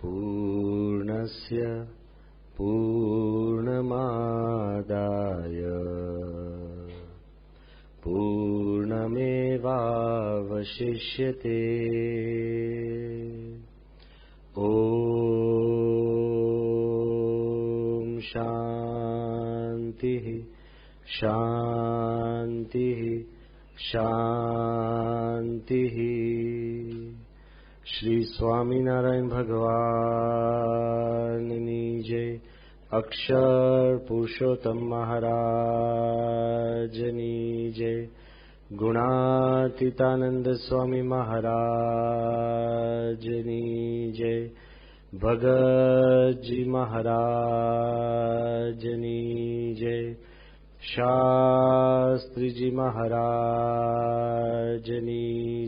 पूर्णस्य पूर्णमादाय पूर्णमेवावशिष्यते। ॐ शान्तिः शान्तिः शान्तिः। श्री स्वामीनारायण भगवाननी जय। अक्षर पुरुषोत्तम महाराजनी जय। गुणातीतानंद स्वामी महाराजनी जय। भगत जी महाराजनी जय। शास्त्री जी महाराजनी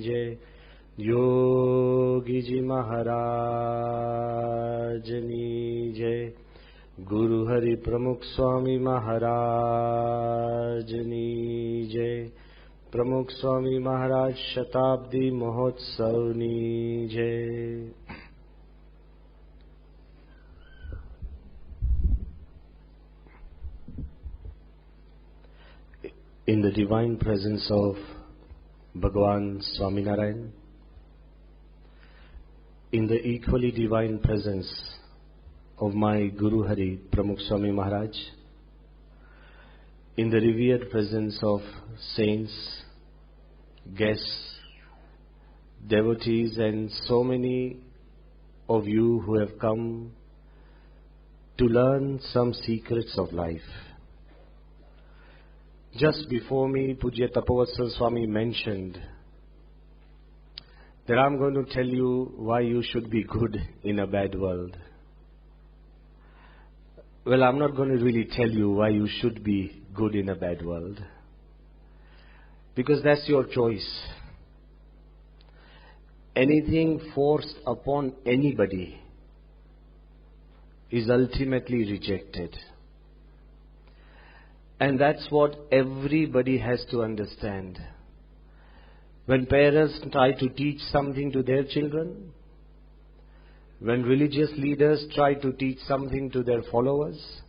जय। योगी जी महाराजनी जय। गुरु हरि प्रमुख स्वामी महाराजनी जय। प्रमुख स्वामी महाराज शताब्दी महोत्सवनी जय। In the divine presence of Bhagavan Swaminarayan, in the equally divine presence of my Guru Hari Pramukh Swami Maharaj, in the revered presence of saints, guests, devotees, and so many of you who have come to learn some secrets of life. Just before me, Pujya Tapavatsal Swami mentioned that I'm going to tell you why you should be good in a bad world. Well, I'm not going to really tell you why you should be good in a bad world, because that's your choice. Anything forced upon anybody is ultimately rejected. And that's what everybody has to understand. When parents try to teach something to their children, when religious leaders try to teach something to their followers,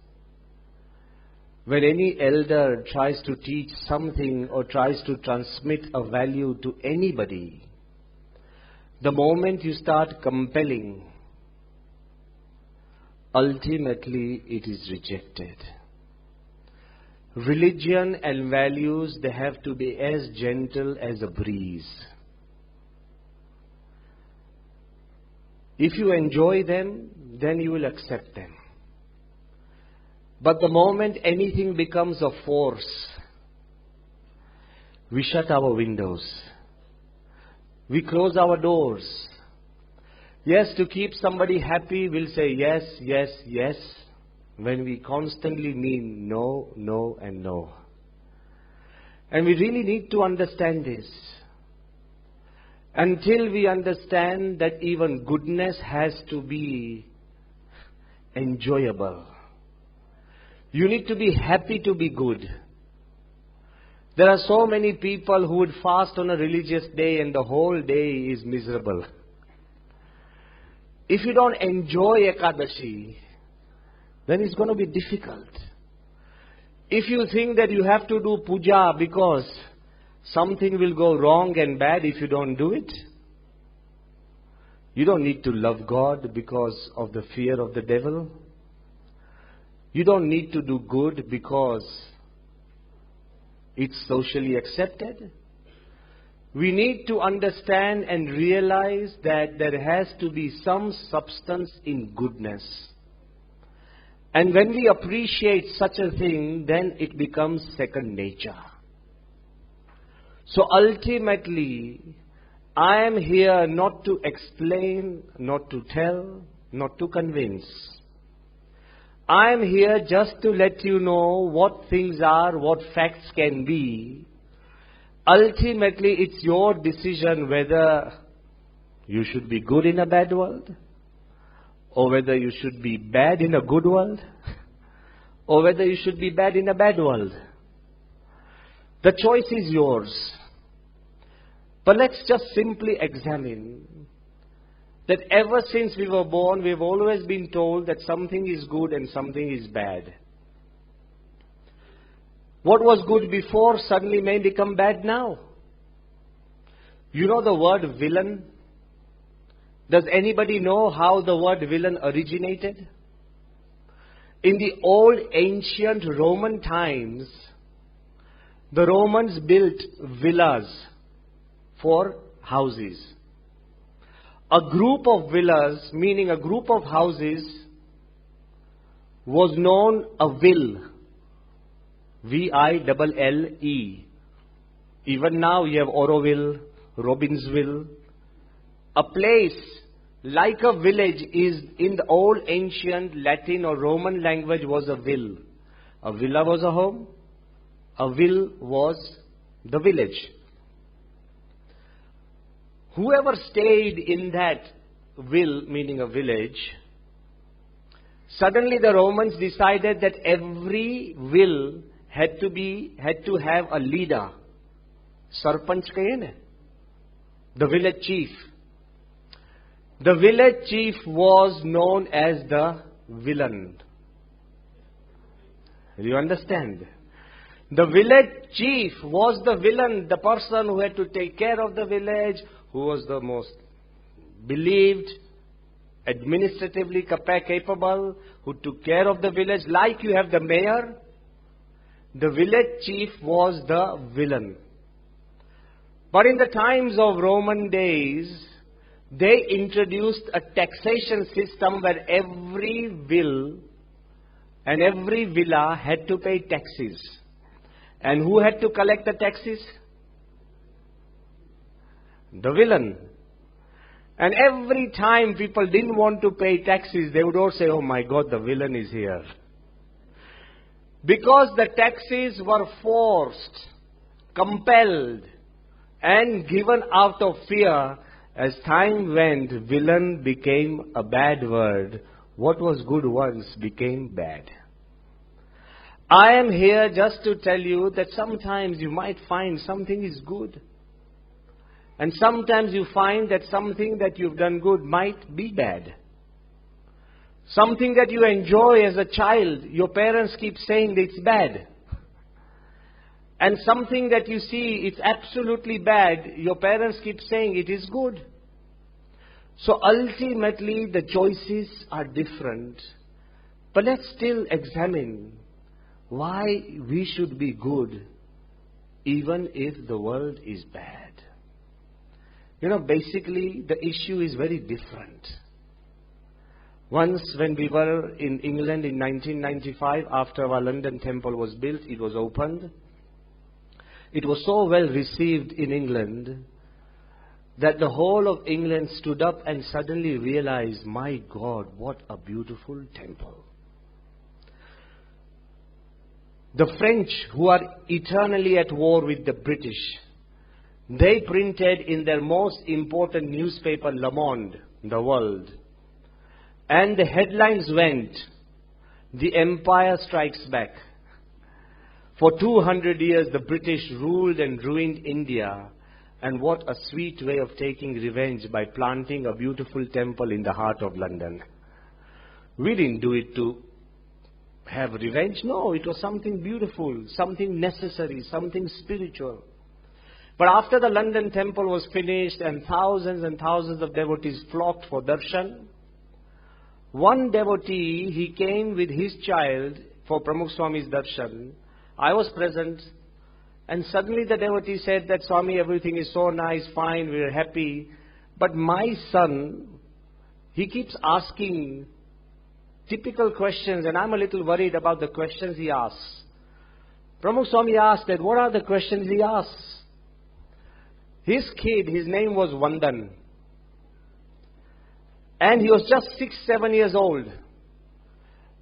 when any elder tries to teach something or tries to transmit a value to anybody, the moment you start compelling, ultimately it is rejected. Religion and values, they have to be as gentle as a breeze. If you enjoy them, then you will accept them. But the moment anything becomes a force, we shut our windows. We close our doors. Yes, to keep somebody happy, we'll say yes, yes, yes, when we constantly mean no, no, and no. And we really need to understand this. Until we understand that even goodness has to be enjoyable. You need to be happy to be good. There are so many people who would fast on a religious day and the whole day is miserable. If you don't enjoy Ekadashi, then it's going to be difficult. If you think that you have to do puja because something will go wrong and bad if you don't do it, you don't need to love God because of the fear of the devil. You don't need to do good because it's socially accepted. We need to understand and realize that there has to be some substance in goodness. And when we appreciate such a thing, then it becomes second nature. So ultimately, I am here not to explain, not to tell, not to convince. I am here just to let you know what things are, what facts can be. Ultimately, it's your decision whether you should be good in a bad world, or whether you should be bad in a good world, or whether you should be bad in a bad world. The choice is yours. But let's just simply examine that ever since we were born, we've always been told that something is good and something is bad. What was good before suddenly may become bad now. You know the word villain? Does anybody know how the word villain originated? In the old ancient Roman times, the Romans built villas for houses. A group of villas, meaning a group of houses, was known a vill. V-I-L-L-E. Even now you have Auroville, Robbinsville. A place like a village is in the old ancient Latin or Roman language was a vill. A villa was a home. A vill was the village. Whoever stayed in that vill, meaning a village, suddenly the Romans decided that every vill had to have a leader. Sarpanch kahe na? The village chief. The village chief was known as the villain. Do you understand? The village chief was the villain, the person who had to take care of the village, who was the most believed, administratively capable, who took care of the village. Like you have the mayor, the village chief was the villain. But in the times of Roman days, they introduced a taxation system where every vill and every villa had to pay taxes. And who had to collect the taxes? The villain. And every time people didn't want to pay taxes, they would all say, oh my God, the villain is here. Because the taxes were forced, compelled, and given out of fear, as time went, villain became a bad word. What was good once became bad. I am here just to tell you that sometimes you might find something is good. And sometimes you find that something that you've done good might be bad. Something that you enjoy as a child, your parents keep saying that it's bad. And something that you see, it's absolutely bad, your parents keep saying it is good. So ultimately the choices are different. But let's still examine why we should be good even if the world is bad. You know, basically the issue is very different. Once when we were in England in 1995, after our London temple was built, it was opened. It was so well received in England that the whole of England stood up and suddenly realized, my God, what a beautiful temple. The French, who are eternally at war with the British, they printed in their most important newspaper, Le Monde, the world. And the headlines went, "The Empire Strikes Back." For 200 years, the British ruled and ruined India. And what a sweet way of taking revenge by planting a beautiful temple in the heart of London. We didn't do it to have revenge. No, it was something beautiful, something necessary, something spiritual. But after the London temple was finished and thousands of devotees flocked for darshan, one devotee, he came with his child for Pramukh Swami's darshan. I was present, and suddenly the devotee said that, Swami, everything is so nice, fine, we are happy. But my son, he keeps asking typical questions, and I'm a little worried about the questions he asks. Pramukh Swami asked that, what are the questions he asks? His kid, his name was Vandan. And he was just 6-7 years old.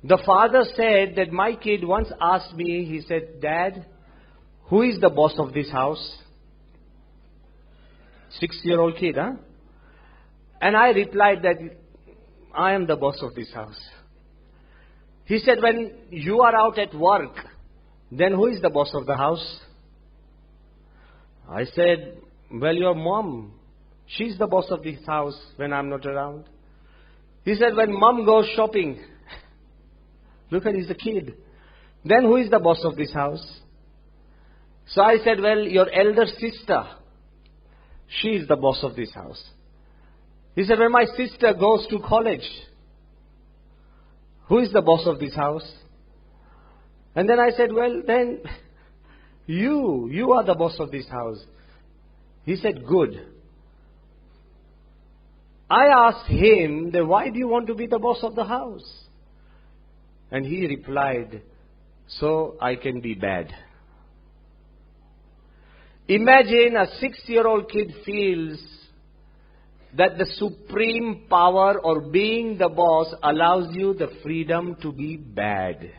The father said that my kid once asked me, he said, Dad, who is the boss of this house? 6-year-old kid, huh? And I replied that I am the boss of this house. He said, when you are out at work, then who is the boss of the house? I said, Well, your mom, she's the boss of this house when I'm not around. He said, when mom goes shopping, look at, he's a kid. Then who is the boss of this house? So I said, well, your elder sister, she is the boss of this house. He said, when my sister goes to college, who is the boss of this house? And then I said, well, then you are the boss of this house. He said, good. I asked him, then why do you want to be the boss of the house? And he replied, so I can be bad. Imagine a 6-year-old kid feels that the supreme power or being the boss allows you the freedom to be bad.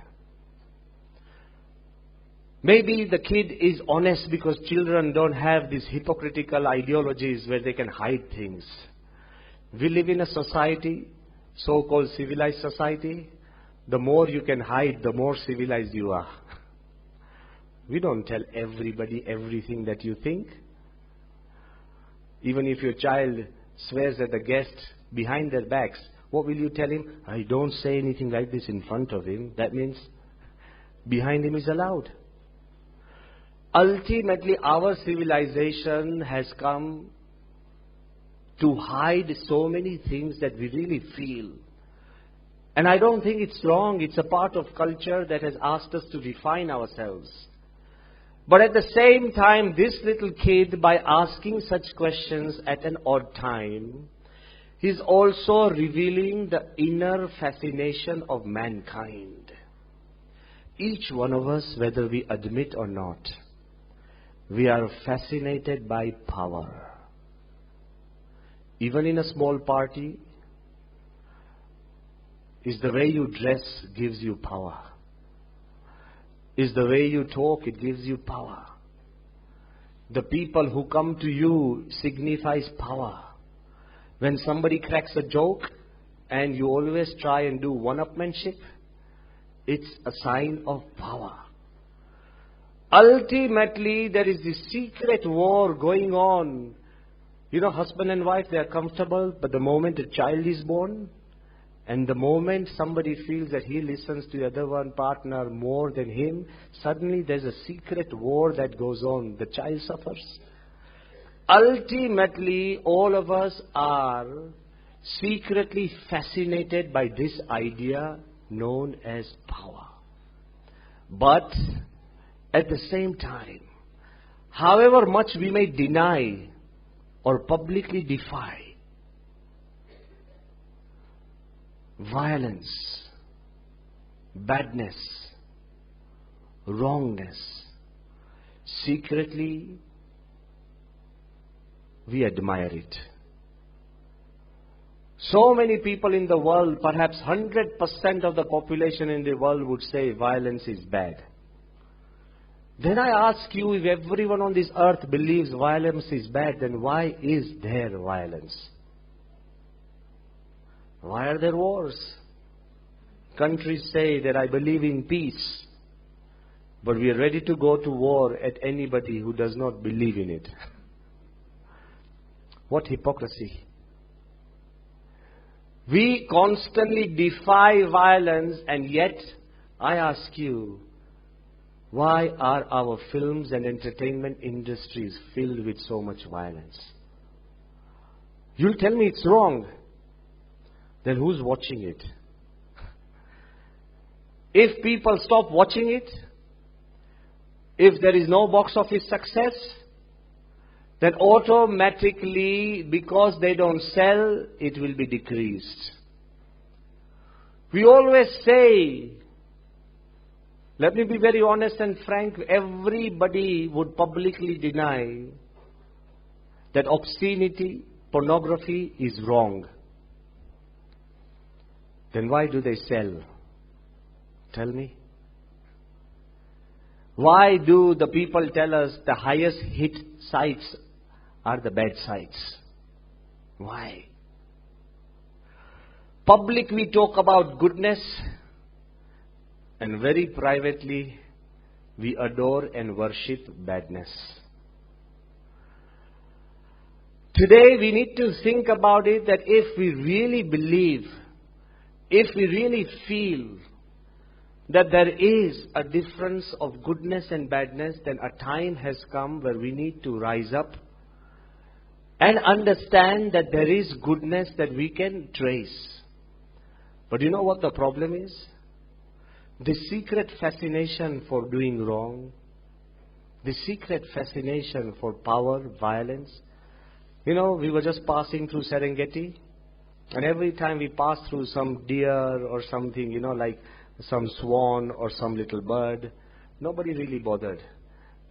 Maybe the kid is honest because children don't have these hypocritical ideologies where they can hide things. We live in a society, so-called civilized society. The more you can hide, the more civilized you are. We don't tell everybody everything that you think. Even if your child swears at the guest behind their backs, what will you tell him? I don't say anything like this in front of him. That means behind him is allowed. Ultimately, our civilization has come to hide so many things that we really feel. And I don't think it's wrong. It's a part of culture that has asked us to refine ourselves. But at the same time, this little kid, by asking such questions at an odd time, is also revealing the inner fascination of mankind. Each one of us, whether we admit or not, we are fascinated by power. Even in a small party, is the way you dress gives you power. Is the way you talk, it gives you power. The people who come to you signifies power. When somebody cracks a joke and you always try and do one-upmanship, it's a sign of power. Ultimately, there is this secret war going on. You know, husband and wife, they are comfortable, but the moment a child is born, and the moment somebody feels that he listens to the other one partner more than him, suddenly there's a secret war that goes on. The child suffers. Ultimately, all of us are secretly fascinated by this idea known as power. But at the same time, however much we may deny or publicly defy violence, badness, wrongness, secretly we admire it. So many people in the world, perhaps 100% of the population in the world would say violence is bad. Then I ask you, if everyone on this earth believes violence is bad, then why is there violence? Why are there wars? Countries say that I believe in peace, but we are ready to go to war at anybody who does not believe in it. What hypocrisy. We constantly defy violence, and yet I ask you, why are our films and entertainment industries filled with so much violence? You'll tell me it's wrong. Then who's watching it? If people stop watching it, if there is no box office success, then automatically, because they don't sell, it will be decreased. We always say, let me be very honest and frank, everybody would publicly deny that obscenity, pornography is wrong. Then why do they sell? Tell me. Why do the people tell us the highest hit sites are the bad sites? Why? Public we talk about goodness, and very privately we we adore and worship badness. Today we need to think about it that if we really believe, if we really feel that there is a difference of goodness and badness, then a time has come where we need to rise up and understand that there is goodness that we can trace. But you know what the problem is? The secret fascination for doing wrong, the secret fascination for power, violence. You know, we were just passing through Serengeti, and every time we pass through some deer or something, like some swan or some little bird, nobody really bothered.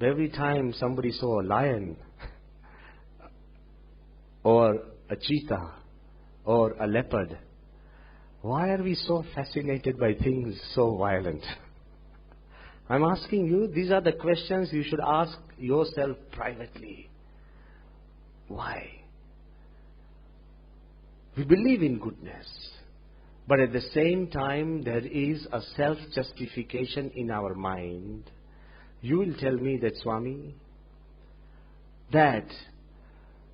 But every time somebody saw a lion or a cheetah or a leopard, why are we so fascinated by things so violent? I'm asking you, these are the questions you should ask yourself privately. Why? We believe in goodness, but at the same time there is a self-justification in our mind. You will tell me that, Swami, that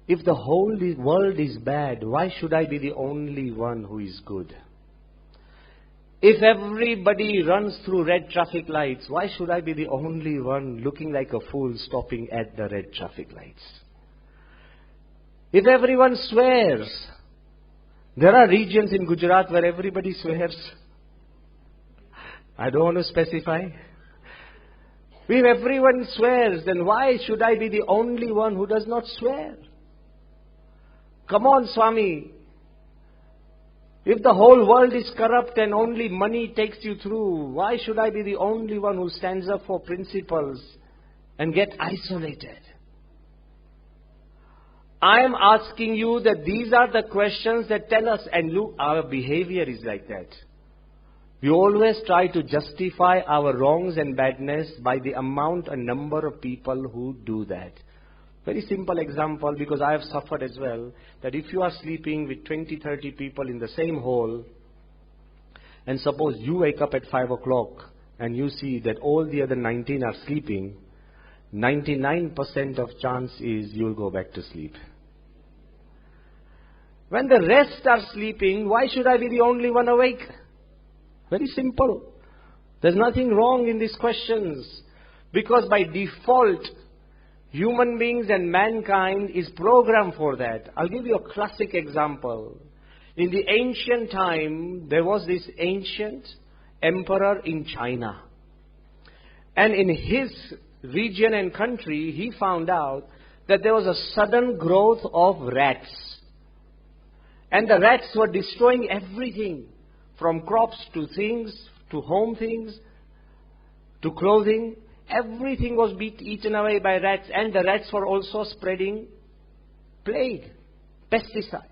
if the whole world is bad, why should I be the only one who is good? If everybody runs through red traffic lights, why should I be the only one looking like a fool stopping at the red traffic lights? If everyone swears, there are regions in Gujarat where everybody swears. I don't want to specify. If everyone swears, then why should I be the only one who does not swear? Come on, Swami. If the whole world is corrupt and only money takes you through, why should I be the only one who stands up for principles and get isolated? I am asking you that these are the questions that tell us, and look, our behavior is like that. We always try to justify our wrongs and badness by the amount and number of people who do that. Very simple example, because I have suffered as well, that if you are sleeping with 20, 30 people in the same hall, and suppose you wake up at 5 o'clock and you see that all the other 19 are sleeping, 99% of chance is you'll go back to sleep. When the rest are sleeping, why should I be the only one awake? Very simple. There's nothing wrong in these questions, because by default, human beings and mankind is programmed for that. I'll give you a classic example. In the ancient time, there was this ancient emperor in China. And in his region and country, he found out that there was a sudden growth of rats. And the rats were destroying everything, from crops to things, to home things, to clothing. Everything was eaten away by rats, and the rats were also spreading plague, pesticide.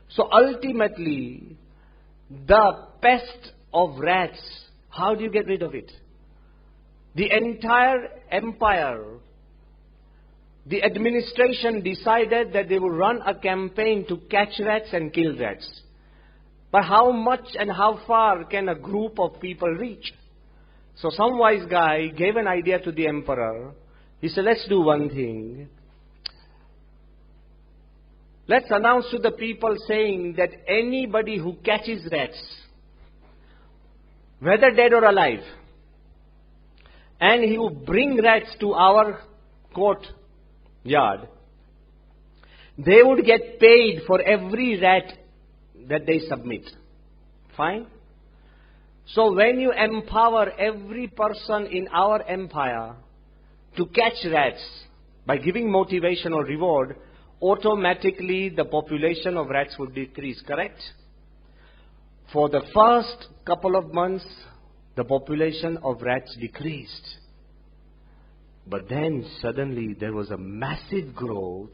So ultimately, the pest of rats, how do you get rid of it? The entire empire, the administration decided that they would run a campaign to catch rats and kill rats. But how much and how far can a group of people reach? So some wise guy gave an idea to the emperor. He said, let's do one thing. Let's announce to the people saying that anybody who catches rats, whether dead or alive, and he will bring rats to our court yard, they would get paid for every rat that they submit. Fine? So when you empower every person in our empire to catch rats by giving motivation or reward, automatically the population of rats would decrease, correct? For the first couple of months, the population of rats decreased. But then suddenly there was a massive growth,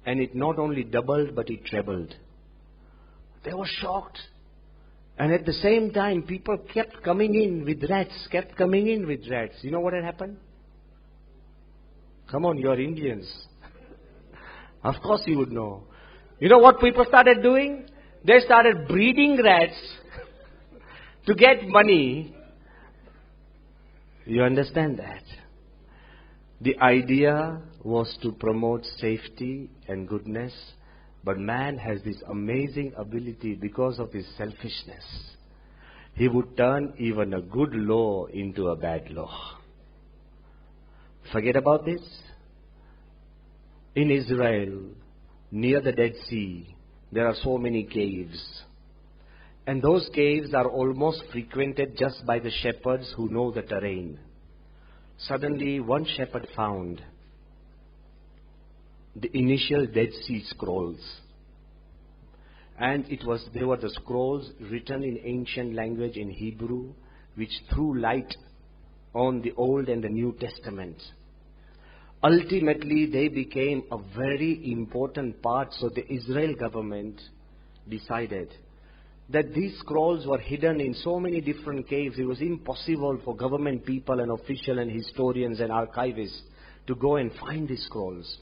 and it not only doubled but it trebled. They were shocked. And at the same time, people kept coming in with rats, kept coming in with rats. You know what had happened? Come on, you're Indians. Of course you would know. You know what people started doing? They started breeding rats to get money. You understand that? The idea was to promote safety and goodness, But man has this amazing ability because of his selfishness. He would turn even a good law into a bad law. Forget about this. In Israel, near the Dead Sea, there are so many caves. And those caves are almost frequented just by the shepherds who know the terrain. Suddenly, one shepherd found the initial Dead Sea Scrolls. And they were the scrolls written in ancient language in Hebrew, which threw light on the Old and the New Testament. Ultimately, they became a very important part. So the Israel government decided that these scrolls were hidden in so many different caves. It was impossible for government people and officials and historians and archivists to go and find these scrolls.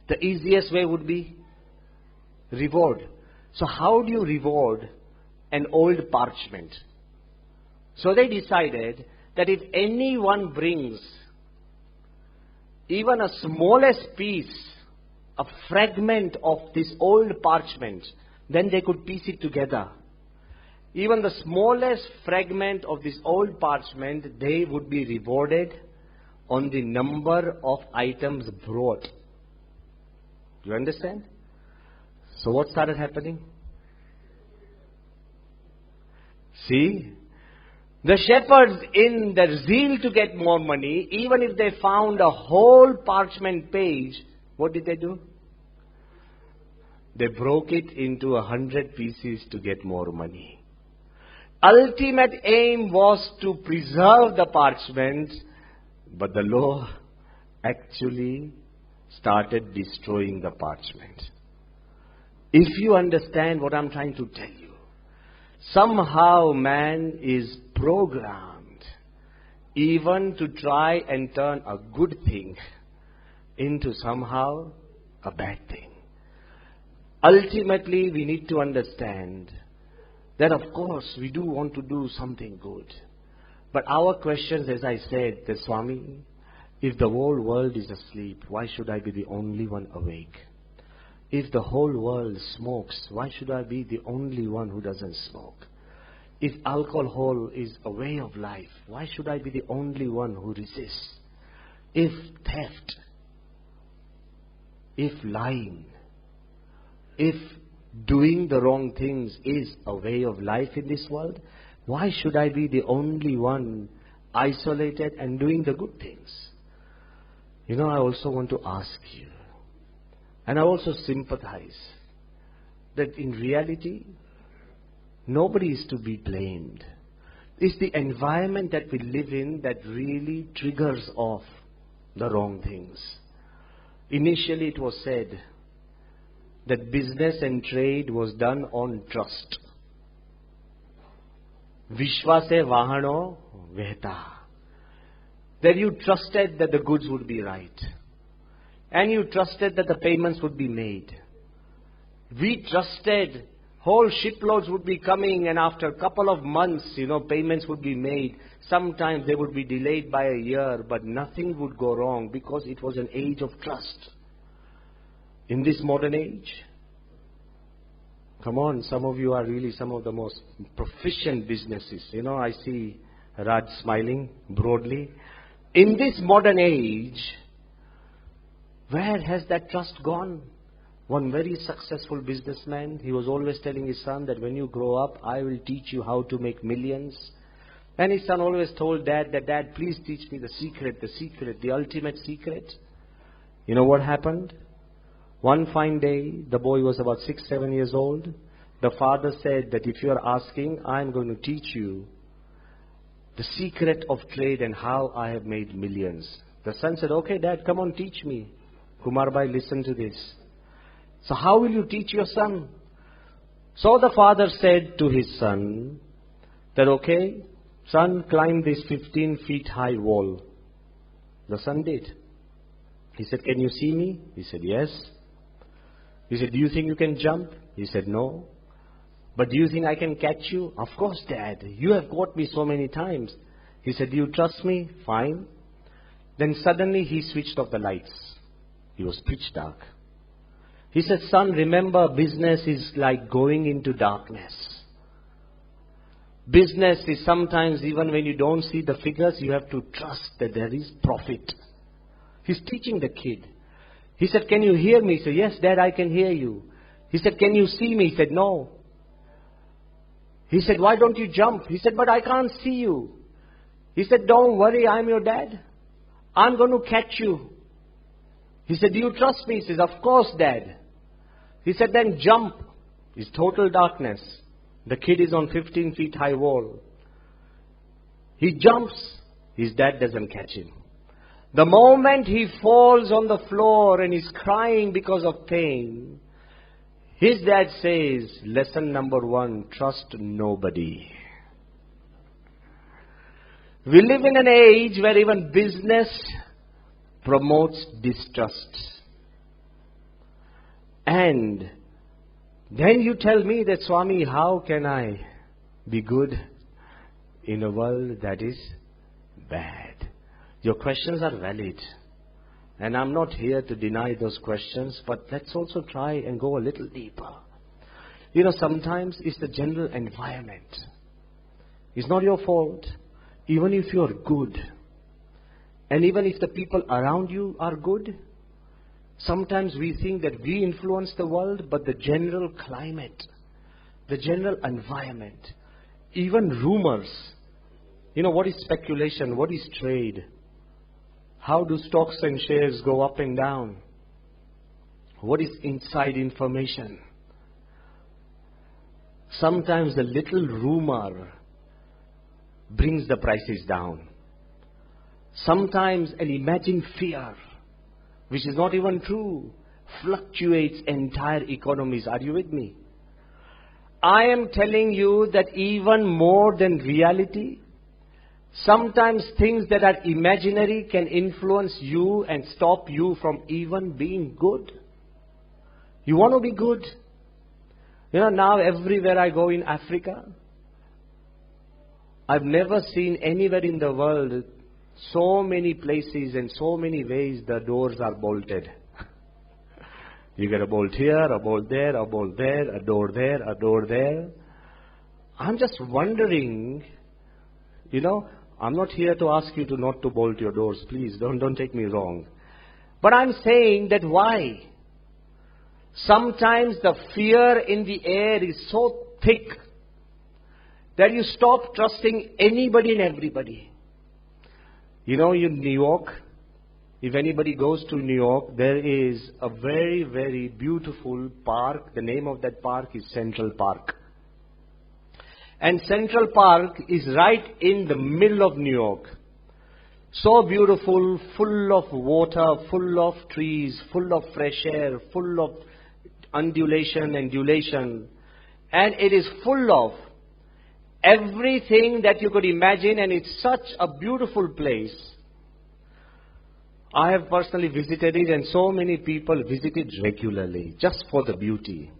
The easiest way would be reward. So how do you reward an old parchment? So they decided that if anyone brings even a smallest piece, a fragment of this old parchment, then they could piece it together. Even the smallest fragment of this old parchment, they would be rewarded on the number of items brought. Do you understand? So what started happening? See? The shepherds, in their zeal to get more money, even if they found a whole parchment page, what did they do? They broke it into 100 pieces to get more money. Ultimate aim was to preserve the parchment, but the law actually started destroying the parchment. If you understand what I'm trying to tell you, somehow man is programmed even to try and turn a good thing into somehow a bad thing. Ultimately, we need to understand that of course we do want to do something good. But our questions, as I said, the Swami, if the whole world is asleep, why should I be the only one awake? If the whole world smokes, why should I be the only one who doesn't smoke? If alcohol is a way of life, why should I be the only one who resists? If theft, if lying, if doing the wrong things is a way of life in this world, why should I be the only one isolated and doing the good things? You know, I also want to ask you, and I also sympathize, that in reality, nobody is to be blamed. It's the environment that we live in that really triggers off the wrong things. Initially it was said that business and trade was done on trust. Vishwase vahano vehta. That you trusted that the goods would be right. And you trusted that the payments would be made. We trusted whole shiploads would be coming, and after a couple of months, payments would be made. Sometimes they would be delayed by a year, but nothing would go wrong because it was an age of trust. In this modern age, come on, some of you are really some of the most proficient businesses. I see Raj smiling broadly. In this modern age, where has that trust gone? One very successful businessman, he was always telling his son that when you grow up, I will teach you how to make millions. And his son always told Dad that, Dad, please teach me the secret, the ultimate secret. You know what happened? One fine day, the boy was about 6-7 years old. The father said that if you are asking, I'm going to teach you the secret of trade and how I have made millions. The son said, okay, Dad, come on, teach me. Kumar Bhai, listen to this. So how will you teach your son? So the father said to his son that, okay, son, climb this 15 feet high wall. The son did. He said, can you see me? He said, yes. He said, do you think you can jump? He said, no. But do you think I can catch you? Of course, Dad. You have caught me so many times. He said, do you trust me? Fine. Then suddenly he switched off the lights. It was pitch dark. He said, son, remember, business is like going into darkness. Business is sometimes, even when you don't see the figures, you have to trust that there is profit. He's teaching the kid. He said, can you hear me? He said, yes, Dad, I can hear you. He said, can you see me? He said, no. He said, why don't you jump? He said, but I can't see you. He said, don't worry, I'm your dad. I'm going to catch you. He said, do you trust me? He says, of course, Dad. He said, then jump. It's total darkness. The kid is on 15 feet high wall. He jumps. His dad doesn't catch him. The moment he falls on the floor and is crying because of pain, his dad says, lesson number 1, trust nobody. We live in an age where even business promotes distrust. And then you tell me that, Swami, how can I be good in a world that is bad? Your questions are valid. And I'm not here to deny those questions, but let's also try and go a little deeper. You know, sometimes it's the general environment. It's not your fault. Even if you're good, and even if the people around you are good, sometimes we think that we influence the world, but the general climate, the general environment, even rumors. You know, what is speculation? What is trade? How do stocks and shares go up and down? What is inside information? Sometimes the little rumor brings the prices down. Sometimes an imagined fear, which is not even true, fluctuates entire economies. Are you with me? I am telling you that even more than reality, sometimes things that are imaginary can influence you and stop you from even being good. You want to be good? You know, now everywhere I go in Africa, I've never seen anywhere in the world so many places and so many ways the doors are bolted. You get a bolt here, a bolt there, a bolt there, a door there, a door there. I'm just wondering, you know, I'm not here to ask you to not to bolt your doors. Please, don't take me wrong. But I'm saying that why? Sometimes the fear in the air is so thick that you stop trusting anybody and everybody. You know, in New York, if anybody goes to New York, there is a very, very beautiful park. The name of that park is Central Park. And Central Park is right in the middle of New York. So beautiful, full of water, full of trees, full of fresh air, full of undulation and dulation. And it is full of everything that you could imagine, and it's such a beautiful place. I have personally visited it, and so many people visit it regularly, just for the beauty.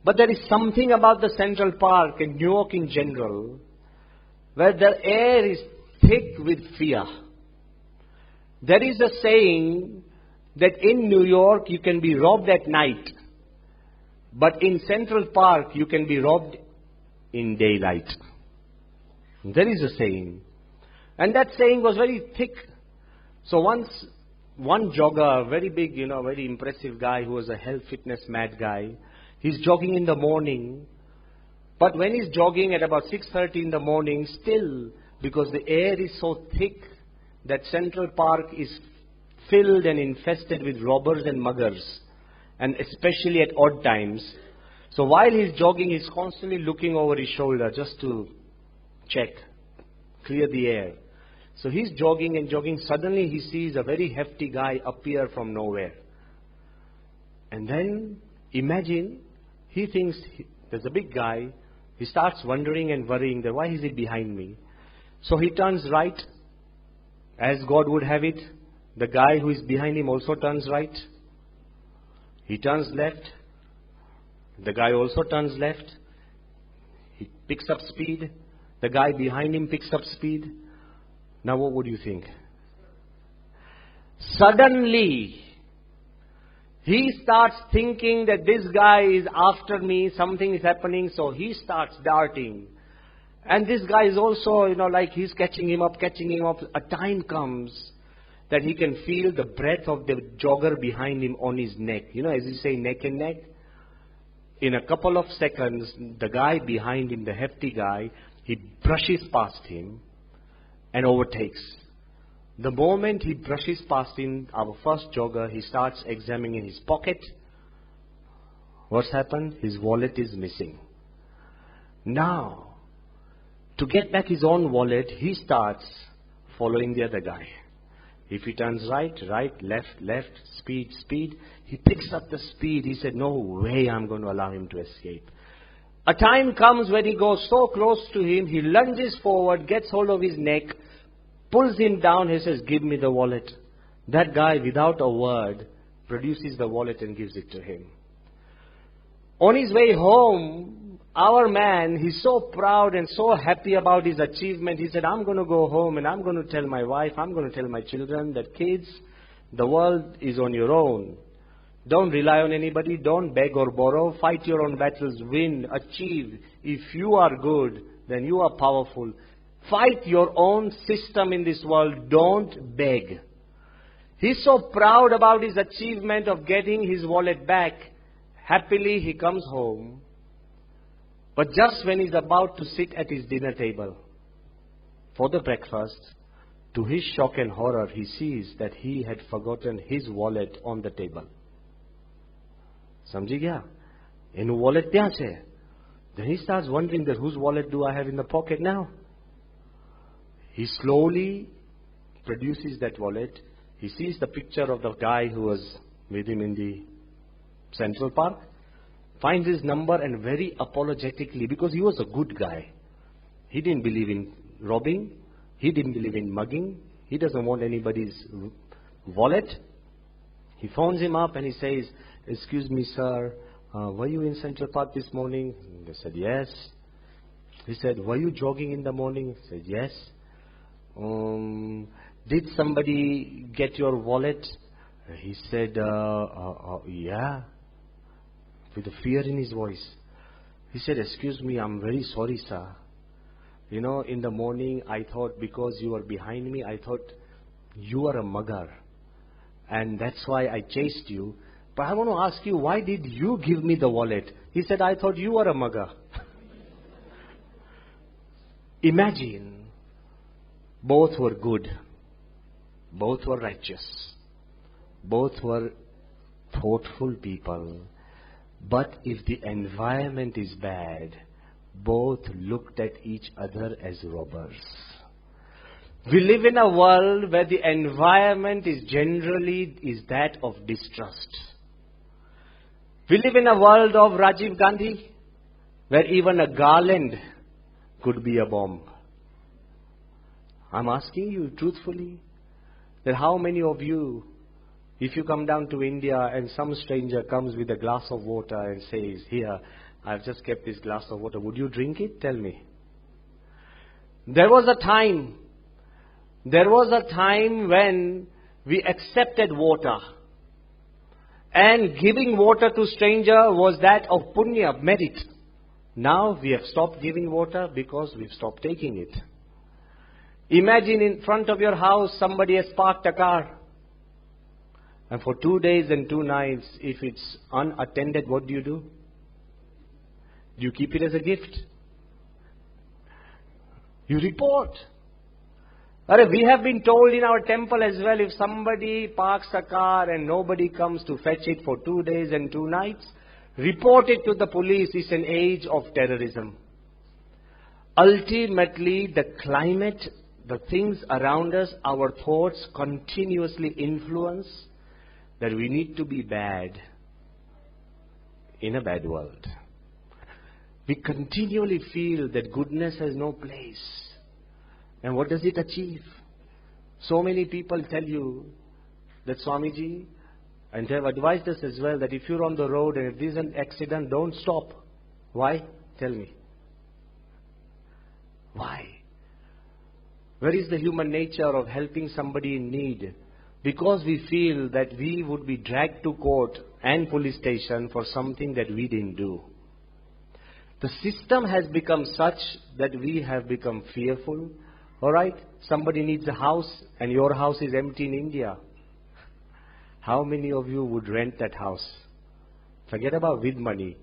But there is something about the Central Park and New York in general, where the air is thick with fear. There is a saying that in New York you can be robbed at night, but in Central Park you can be robbed in daylight. There is a saying. And that saying was very thick. So once, one jogger, very big, you know, very impressive guy who was a health fitness mad guy, he's jogging in the morning. But when he's jogging at about 6:30 in the morning, still, because the air is so thick that Central Park is filled and infested with robbers and muggers, and especially at odd times. So while he's jogging, he's constantly looking over his shoulder just to check, clear the air. So he's jogging and jogging. Suddenly he sees a very hefty guy appear from nowhere. And then, imagine, he thinks there's a big guy. He starts wondering and worrying that why is he behind me? So he turns right, as God would have it. The guy who is behind him also turns right. He turns left. The guy also turns left. He picks up speed. The guy behind him picks up speed. Now what would you think? Suddenly, He starts thinking that this guy is after me, something is happening, so he starts darting. And this guy is also, like he's catching him up. A time comes that he can feel the breath of the jogger behind him on his neck. As you say, neck and neck. In a couple of seconds, the guy behind him, the hefty guy, he brushes past him and overtakes. The moment he brushes past him, our first jogger, he starts examining his pocket. What's happened? His wallet is missing. Now, to get back his own wallet, he starts following the other guy. If he turns right, left, speed, he picks up the speed. He said, no way I'm going to allow him to escape. A time comes when he goes so close to him, he lunges forward, gets hold of his neck, pulls him down. He says, give me the wallet. That guy, without a word, produces the wallet and gives it to him. On his way home, our man, he's so proud and so happy about his achievement. He said, I'm going to go home and I'm going to tell my wife, I'm going to tell my children that kids, the world is on your own. Don't rely on anybody. Don't beg or borrow. Fight your own battles. Win. Achieve. If you are good, then you are powerful. Fight your own system in this world. Don't beg. He's so proud about his achievement of getting his wallet back. Happily, he comes home. But just when he's about to sit at his dinner table for the breakfast, to his shock and horror, he sees that he had forgotten his wallet on the table. સમજી ગયા? એનું wallet ત્યાં છે. Then he starts wondering that whose wallet do I have in the pocket now? He slowly produces that wallet. He sees the picture of the guy who was with him in the Central Park, finds his number and very apologetically, because he was a good guy. He didn't believe in robbing. He didn't believe in mugging. He doesn't want anybody's wallet. He phones him up and he says, excuse me, sir, were you in Central Park this morning? They said, yes. He said, were you jogging in the morning? He said, yes. Did somebody get your wallet? He said, yeah, with a fear in his voice. He said, excuse me, I'm very sorry, sir. In the morning, I thought because you were behind me, I thought you were a mugger. And that's why I chased you. But I want to ask you, why did you give me the wallet? He said, I thought you were a mugger. Imagine, both were good. Both were righteous. Both were thoughtful people. But if the environment is bad, both looked at each other as robbers. We live in a world where the environment is generally that of distrust. We live in a world of Rajiv Gandhi, where even a garland could be a bomb. I'm asking you truthfully, that how many of you, if you come down to India and some stranger comes with a glass of water and says, here, I've just kept this glass of water, would you drink it? Tell me. There was a time when we accepted water. And giving water to stranger was that of punya, merit. Now we have stopped giving water because we've stopped taking it. Imagine in front of your house somebody has parked a car. And for 2 days and 2 nights, if it's unattended, what do? Do you keep it as a gift? You report. We have been told in our temple as well, if somebody parks a car and nobody comes to fetch it for 2 days and 2 nights, report it to the police. It's an age of terrorism. Ultimately, the climate, the things around us, our thoughts continuously influence that we need to be bad in a bad world. We continually feel that goodness has no place. And what does it achieve? So many people tell you that Swamiji, and they have advised us as well, that if you're on the road and if there's an accident, don't stop. Why? Tell me. Why? Where is the human nature of helping somebody in need? because we feel that we would be dragged to court and police station for something that we didn't do. The system has become such that we have become fearful. Alright, somebody needs a house and your house is empty in India. How many of you would rent that house? Forget about with money.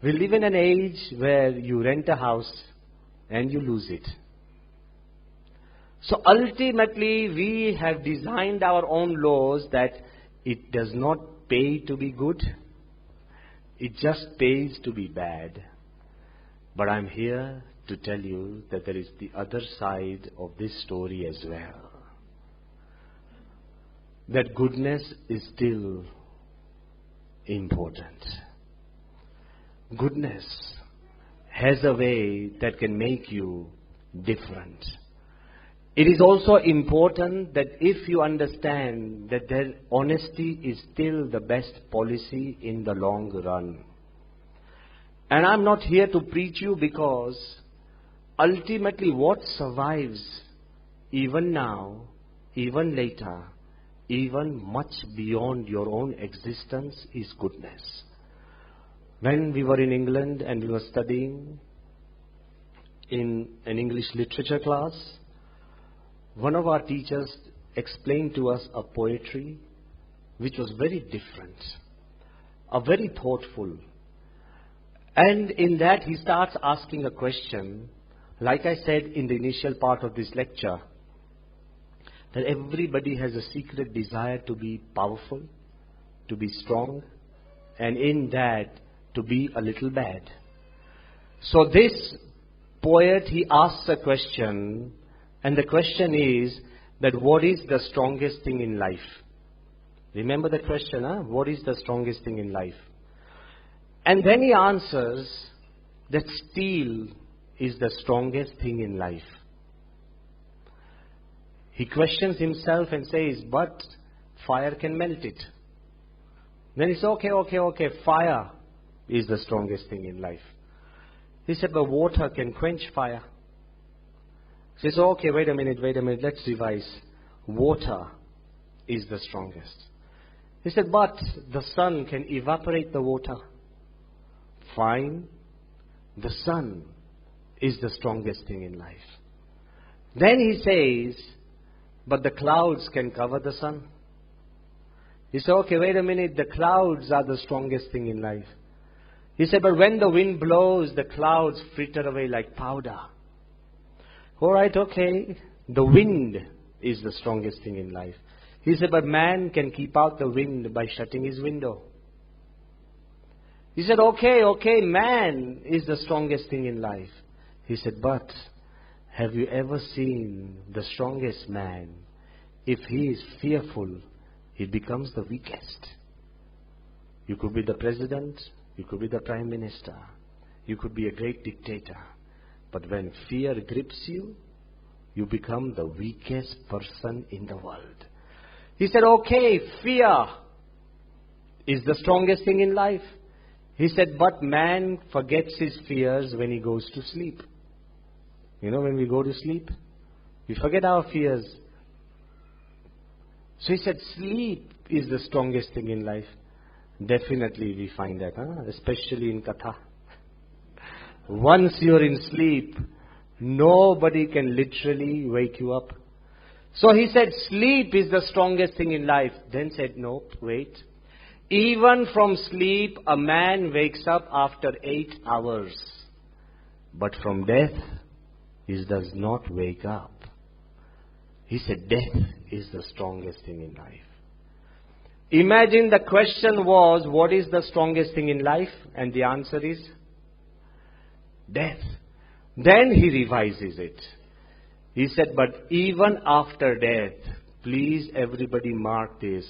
We live in an age where you rent a house and you lose it. So ultimately we have designed our own laws that it does not pay to be good. It just pays to be bad. But I'm here to tell you that there is the other side of this story as well. That goodness is still important. Goodness has a way that can make you different. It is also important that if you understand that their honesty is still the best policy in the long run. And I'm not here to preach you because ultimately what survives even now, even later, even much beyond your own existence is goodness. When we were in England and we were studying in an English literature class, one of our teachers explained to us a poetry which was very different, very thoughtful. And in that he starts asking a question, like I said in the initial part of this lecture, that everybody has a secret desire to be powerful, to be strong, and in that to be a little bad. So this poet, he asks a question, and the question is that what is the strongest thing in life? Remember the question, huh? What is the strongest thing in life? And then he answers that steel is the strongest thing in life. He questions himself and says, but fire can melt it. Then he says, okay, fire is the strongest thing in life. He said, but water can quench fire. He says, okay, wait a minute, let's revise. Water is the strongest. He said, but the sun can evaporate the water. Fine, the sun is the strongest thing in life. Then he says, but the clouds can cover the sun. He said, okay, wait a minute, the clouds are the strongest thing in life. He said, but when the wind blows, the clouds fritter away like powder. Alright, okay, the wind is the strongest thing in life. He said, but man can keep out the wind by shutting his window. He said, okay, man is the strongest thing in life. He said, but have you ever seen the strongest man? If he is fearful, he becomes the weakest. You could be the president, you could be the prime minister, you could be a great dictator. But when fear grips you, you become the weakest person in the world. He said, okay, fear is the strongest thing in life. He said, but man forgets his fears when he goes to sleep. You know, when we go to sleep, we forget our fears. So he said, sleep is the strongest thing in life. Definitely we find that, especially in Katha. Once you're in sleep, nobody can literally wake you up. So he said, sleep is the strongest thing in life. Then said, nope, wait. Even from sleep, a man wakes up after 8 hours. But from death, he does not wake up. He said, death is the strongest thing in life. Imagine the question was, what is the strongest thing in life? And the answer is, death. Then he revises it. He said, but even after death, please everybody mark this.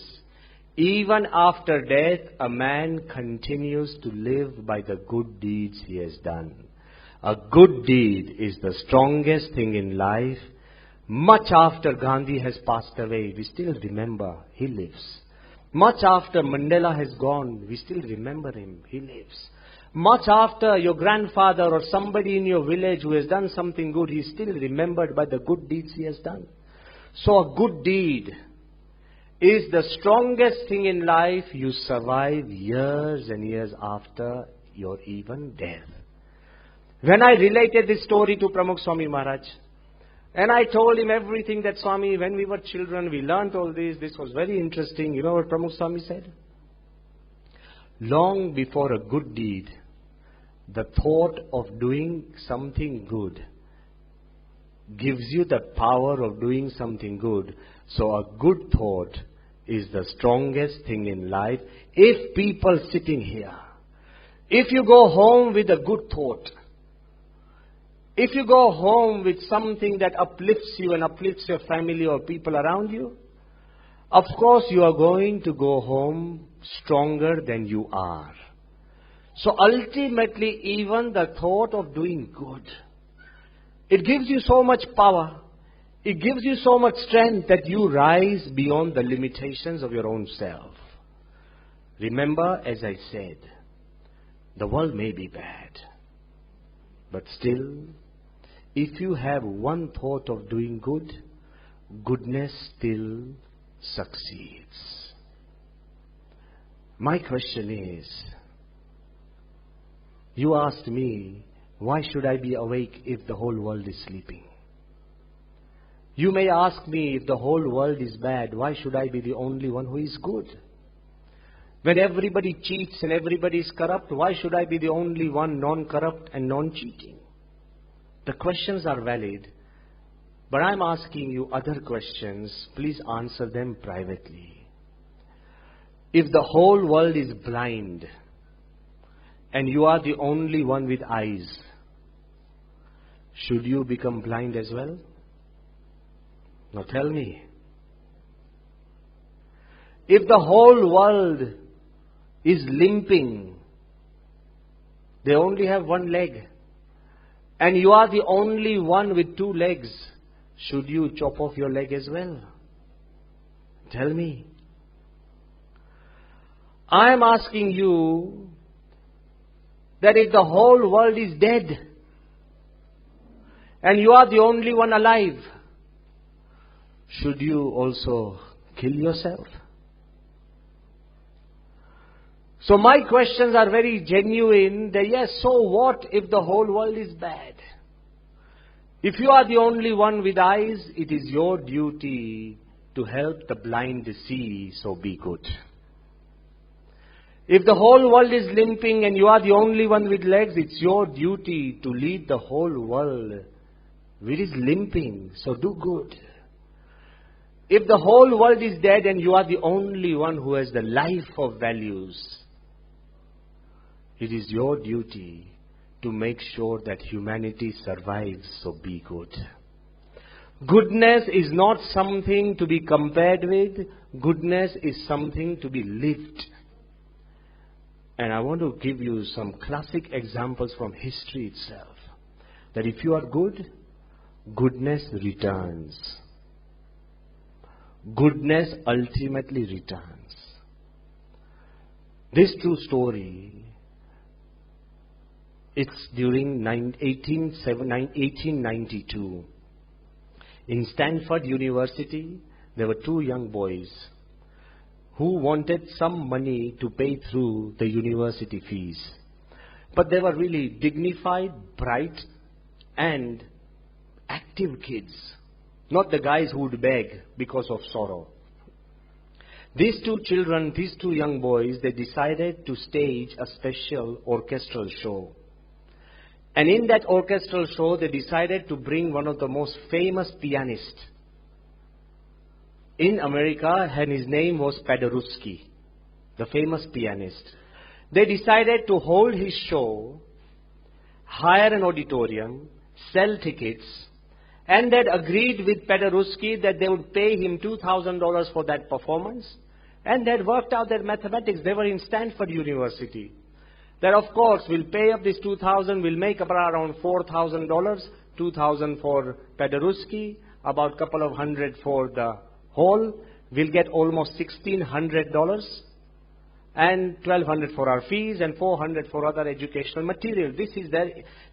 Even after death, a man continues to live by the good deeds he has done. A good deed is the strongest thing in life. Much after Gandhi has passed away, we still remember he lives. Much after Mandela has gone, we still remember him, he lives. Much after your grandfather or somebody in your village who has done something good, he is still remembered by the good deeds he has done. So a good deed is the strongest thing in life. You survive years and years after your even death. When I related this story to Pramukh Swami Maharaj, and I told him everything that Swami, when we were children, we learnt all this. This was very interesting. You know what Pramukh Swami said? Long before a good deed, the thought of doing something good gives you the power of doing something good. So a good thought is the strongest thing in life. If people sitting here, if you go home with a good thought, if you go home with something that uplifts you and uplifts your family or people around you, of course you are going to go home stronger than you are. So ultimately, even the thought of doing good, it gives you so much power. It gives you so much strength that you rise beyond the limitations of your own self. Remember, as I said, the world may be bad, but still, if you have one thought of doing good, goodness still succeeds. My question is, you asked me, why should I be awake if the whole world is sleeping? You may ask me, if the whole world is bad, why should I be the only one who is good? When everybody cheats and everybody is corrupt, why should I be the only one non-corrupt and non-cheating? The questions are valid, but I'm asking you other questions. Please answer them privately. If the whole world is blind and you are the only one with eyes, should you become blind as well? Now tell me. If the whole world is limping, they only have one leg, and you are the only one with two legs, should you chop off your leg as well? Tell me. I am asking you that if the whole world is dead and you are the only one alive, should you also kill yourself? So my questions are very genuine. That yes, so what if the whole world is bad? If you are the only one with eyes, it is your duty to help the blind see, so be good. If the whole world is limping and you are the only one with legs, it's your duty to lead the whole world which is limping, so do good. If the whole world is dead and you are the only one who has the life of values, it is your duty to make sure that humanity survives, so be good. Goodness is not something to be compared with. Goodness is something to be lived. And I want to give you some classic examples from history itself. That if you are good, goodness returns. Goodness ultimately returns. This true story, it's during 1892. In Stanford University, there were two young boys who wanted some money to pay through the university fees. But they were really dignified, bright, and active kids. Not the guys who would beg because of sorrow. These two children, these two young boys, they decided to stage a special orchestral show. And in that orchestral show, they decided to bring one of the most famous pianists in America, and his name was Paderewski, the famous pianist. They decided to hold his show, hire an auditorium, sell tickets, and they'd agreed with Paderewski that they would pay him $2,000 for that performance. And they'd worked out their mathematics. They were in Stanford University. That of course we'll pay up this $2,000, we'll make about around $4,000, $2,000 for Paderewski, about a couple of hundred for the hall. We'll get almost $1,600 and $1,200 for our fees and $400 for other educational material. This is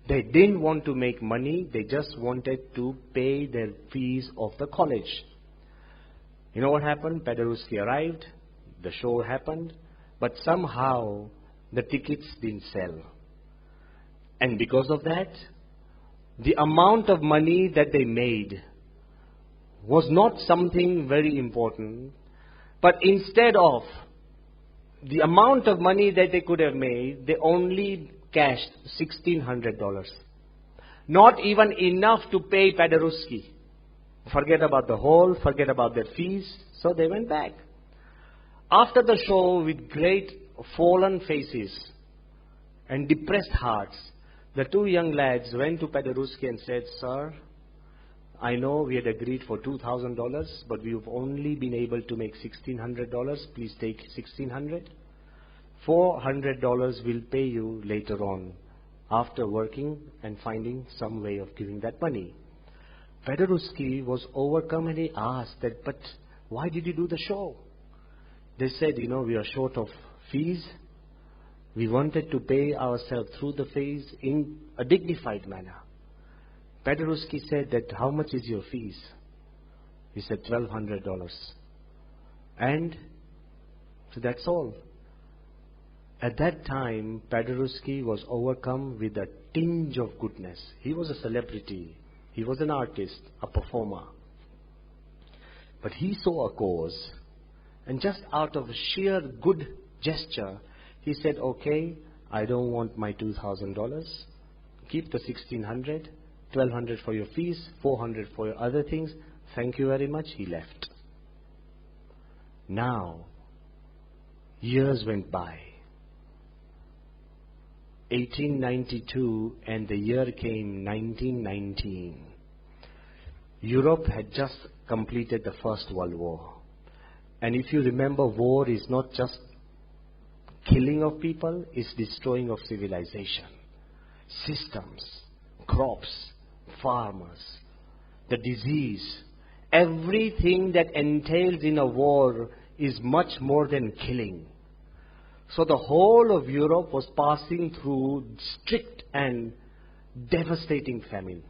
they didn't want to make money, they just wanted to pay their fees of the college. You know what happened? Paderewski arrived, the show happened, but somehow the tickets didn't sell. And because of that, the amount of money that they made was not something very important, but instead of the amount of money that they could have made, they only cashed $1,600. Not even enough to pay Paderewski. Forget about the hall, forget about their fees, so they went back. After the show, with great fallen faces and depressed hearts, the two young lads went to Paderewski and said, "Sir, I know we had agreed for $2,000, but we've only been able to make $1,600. Please take $1,600. $400 we'll pay you later on, after working and finding some way of giving that money." Paderewski was overcome and he asked that, "But why did you do the show?" They said, "We are short of fees. We wanted to pay ourselves through the fees in a dignified manner." Paderewski said that, "How much is your fees?" He said, $1,200. And so that's all. At that time, Paderewski was overcome with a tinge of goodness. He was a celebrity. He was an artist, a performer. But he saw a cause. And just out of sheer good gesture, he said, "Okay, I don't want my $2,000. Keep the $1,600, $1,200 for your fees, $400 for your other things. Thank you very much." He left. Now, years went by. 1892, and the year came 1919. Europe had just completed the First World War. And if you remember, war is not just killing of people, it's destroying of civilization. Systems, crops, farmers, the disease, everything that entails in a war is much more than killing. So the whole of Europe was passing through strict and devastating famine.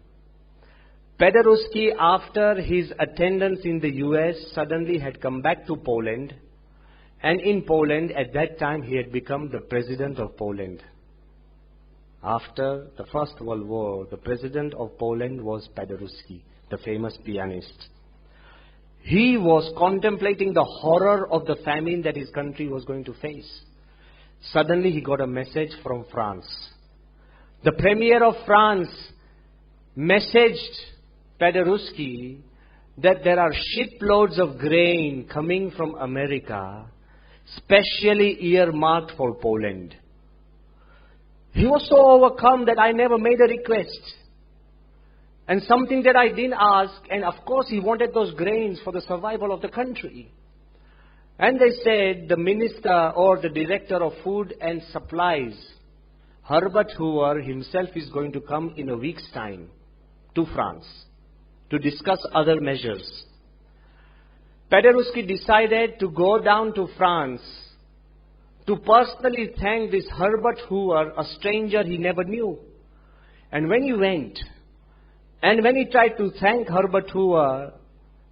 Paderewski, after his attendance in the US, suddenly had come back to Poland. And in Poland, at that time, he had become the president of Poland. After the First World War, the president of Poland was Paderewski, the famous pianist. He was contemplating the horror of the famine that his country was going to face. Suddenly he got a message from France. The Premier of France messaged Paderewski that there are shiploads of grain coming from America, specially earmarked for Poland. He was so overcome that I never made a request. And something that I didn't ask, and of course he wanted those grains for the survival of the country. And they said the minister or the director of food and supplies, Herbert Hoover himself, is going to come in a week's time to France to discuss other measures. Paderewski decided to go down to France to personally thank this Herbert Hoover, a stranger he never knew. And when he went, and when he tried to thank Herbert Hoover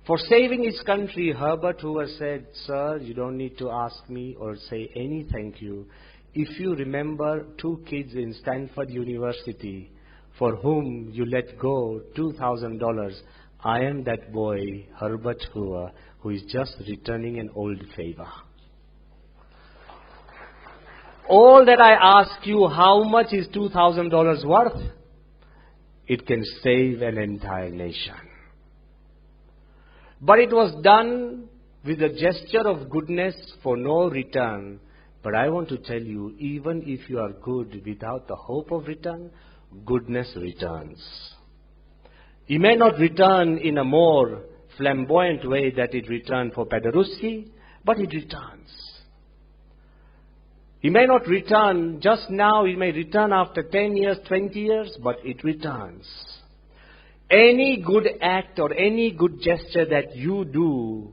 for saving his country, Herbert Hoover said, "Sir, you don't need to ask me or say any thank you. If you remember 2 kids in Stanford University for whom you let go $2,000, I am that boy, Herbert Hoover, who is just returning an old favor. All that I ask you, how much is $2,000 worth? It can save an entire nation." But it was done with a gesture of goodness for no return. But I want to tell you, even if you are good without the hope of return, goodness returns. It may not return in a more flamboyant way that it returned for Paderewski, but it returns. It may not return just now, it may return after 10 years, 20 years, but it returns. Any good act or any good gesture that you do,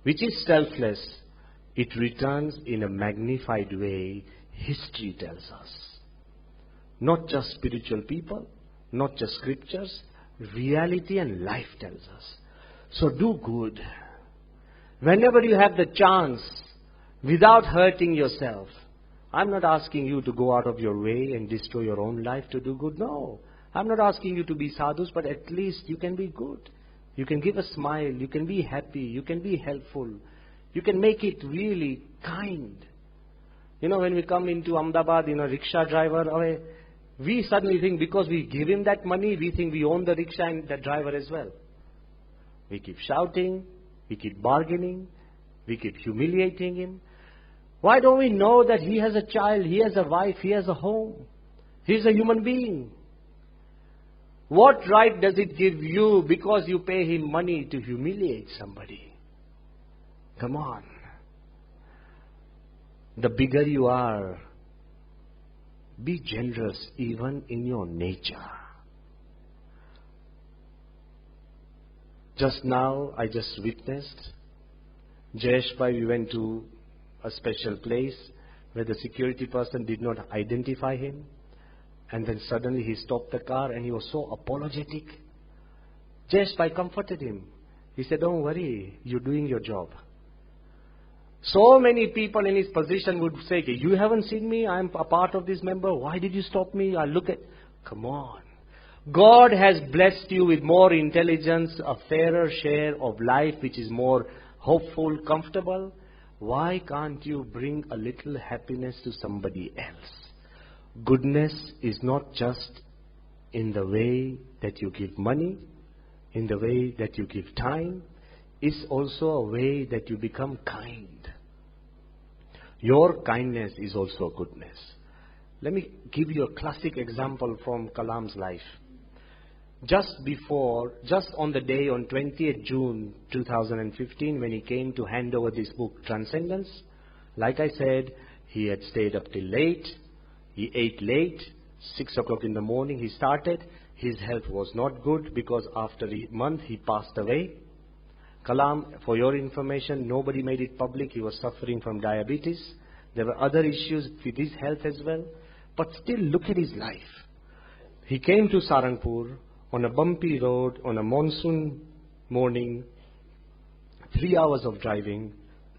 which is selfless, it returns in a magnified way, history tells us. Not just spiritual people, not just scriptures, reality and life tells us. So do good. Whenever you have the chance, without hurting yourself, I'm not asking you to go out of your way and destroy your own life to do good. No. I'm not asking you to be sadhus, but at least you can be good. You can give a smile. You can be happy. You can be helpful. You can make it really kind. You know, when we come into Ahmedabad, rickshaw driver, we suddenly think because we give him that money, we think we own the rickshaw and the driver as well. We keep shouting. We keep bargaining. We keep humiliating him. Why don't we know that he has a child, he has a wife, he has a home? He's a human being. What right does it give you because you pay him money to humiliate somebody? Come on. The bigger you are, be generous even in your nature. Just now, I just witnessed Jayesh Bhai, we went to a special place where the security person did not identify him, and then suddenly he stopped the car and he was so apologetic. Jayesh Bhai comforted him. He said, don't worry, you're doing your job. So many people in his position would say, you haven't seen me, I'm a part of this member, why did you stop me? I look at, come on. God has blessed you with more intelligence, a fairer share of life which is more hopeful, comfortable. Why can't you bring a little happiness to somebody else? Goodness is not just in the way that you give money, in the way that you give time. It's also a way that you become kind. Your kindness is also goodness. Let me give you a classic example from Kalam's life. Just on the day on 20th June 2015, when he came to hand over this book, Transcendence, like I said, he had stayed up till late, he ate late, 6 o'clock in the morning he started. His health was not good because after a month he passed away. Kalam, for your information, nobody made it public, he was suffering from diabetes. There were other issues with his health as well. But still, look at his life. He came to Sarangpur on a bumpy road, on a monsoon morning, 3 hours of driving.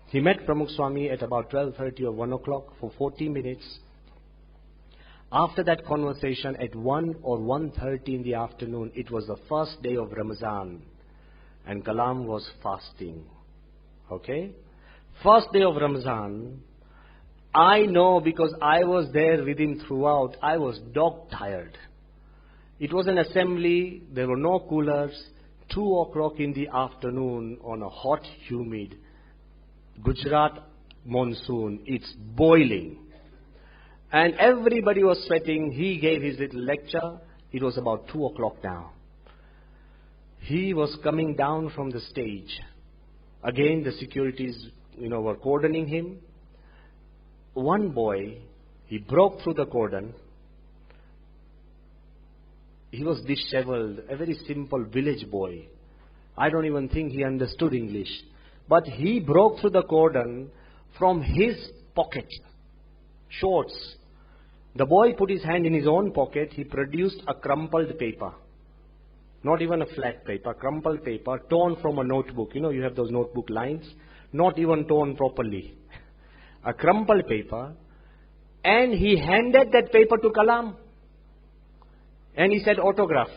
He met Pramukh Swami at about 12:30 or 1 o'clock for 40 minutes. After that conversation at 1 or 1:30 in the afternoon, it was the first day of Ramazan, and Kalam was fasting. Okay? First day of Ramazan, I know because I was there with him throughout, I was dog tired. It was an assembly, there were no coolers, 2 o'clock in the afternoon on a hot, humid Gujarat monsoon, it's boiling. And everybody was sweating, he gave his little lecture, it was about 2 o'clock now. He was coming down from the stage. Again, the securities, were cordoning him. One boy, he broke through the cordon. He was disheveled, a very simple village boy. I don't even think he understood English. But he broke through the cordon from his pocket, shorts. The boy put his hand in his own pocket. He produced a crumpled paper. Not even a flat paper, crumpled paper, torn from a notebook. You have those notebook lines. Not even torn properly. A crumpled paper. And he handed that paper to Kalam. And he said, autograph.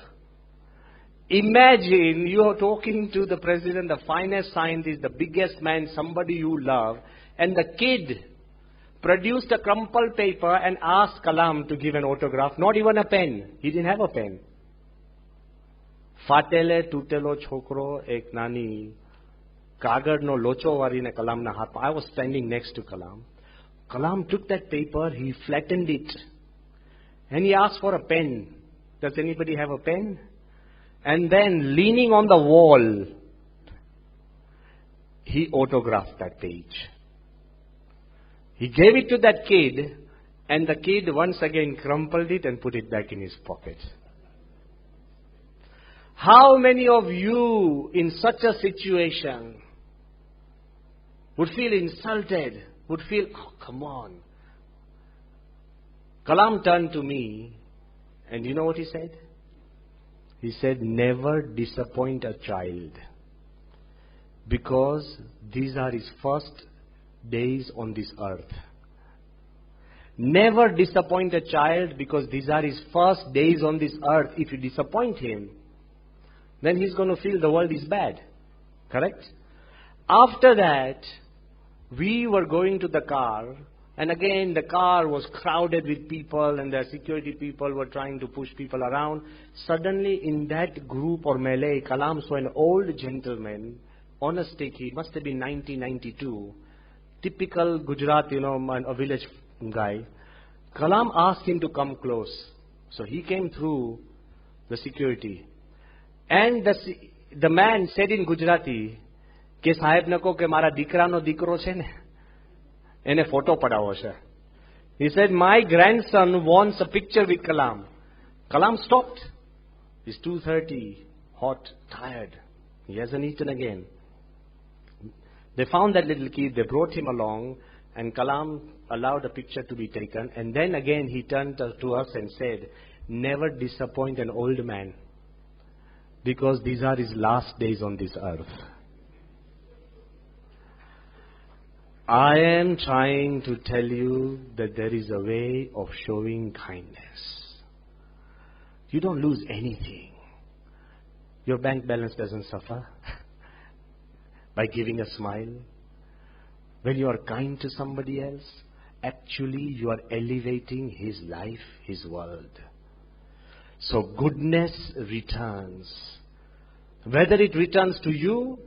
Imagine you are talking to the president, the finest scientist, the biggest man, somebody you love, and the kid produced a crumpled paper and asked Kalam to give an autograph, not even a pen. He didn't have a pen. Fatele tutelo chokro ek nani kagar no locho warine Kalam na hath. I was standing next to Kalam. Kalam took that paper, he flattened it, and he asked for a pen. Does anybody have a pen? And then, leaning on the wall, he autographed that page. He gave it to that kid, and the kid once again crumpled it and put it back in his pocket. How many of you in such a situation would feel insulted, would feel, oh, come on. Kalam turned to me, and you know what he said? He said, never disappoint a child. because these are his first days on this earth. Never disappoint a child because these are his first days on this earth. If you disappoint him, then he's going to feel the world is bad. Correct? After that, we were going to the car, and again the car was crowded with people, and the security people were trying to push people around. Suddenly in that group or melee, Kalam saw an old gentleman on a stick. He must have been 1992. Typical Gujarat, a village guy. Kalam asked him to come close. So he came through the security. And the man said in Gujarati, કે સાહેબ ને કહો કે મારા દીકરાનો દીકરો છે ને એને ફોટો પડાવો છે. He said, my grandson wants a picture with Kalam. Kalam stopped. It's 2:30, hot, tired. He hasn't eaten again. They found that little kid, they brought him along, and Kalam allowed a picture to be taken. And then again he turned to us and said, never disappoint an old man, because these are his last days on this earth. I am trying to tell you that there is a way of showing kindness. You don't lose anything. Your bank balance doesn't suffer by giving a smile. When you are kind to somebody else, actually you are elevating his life, his world. So goodness returns. Whether it returns to you,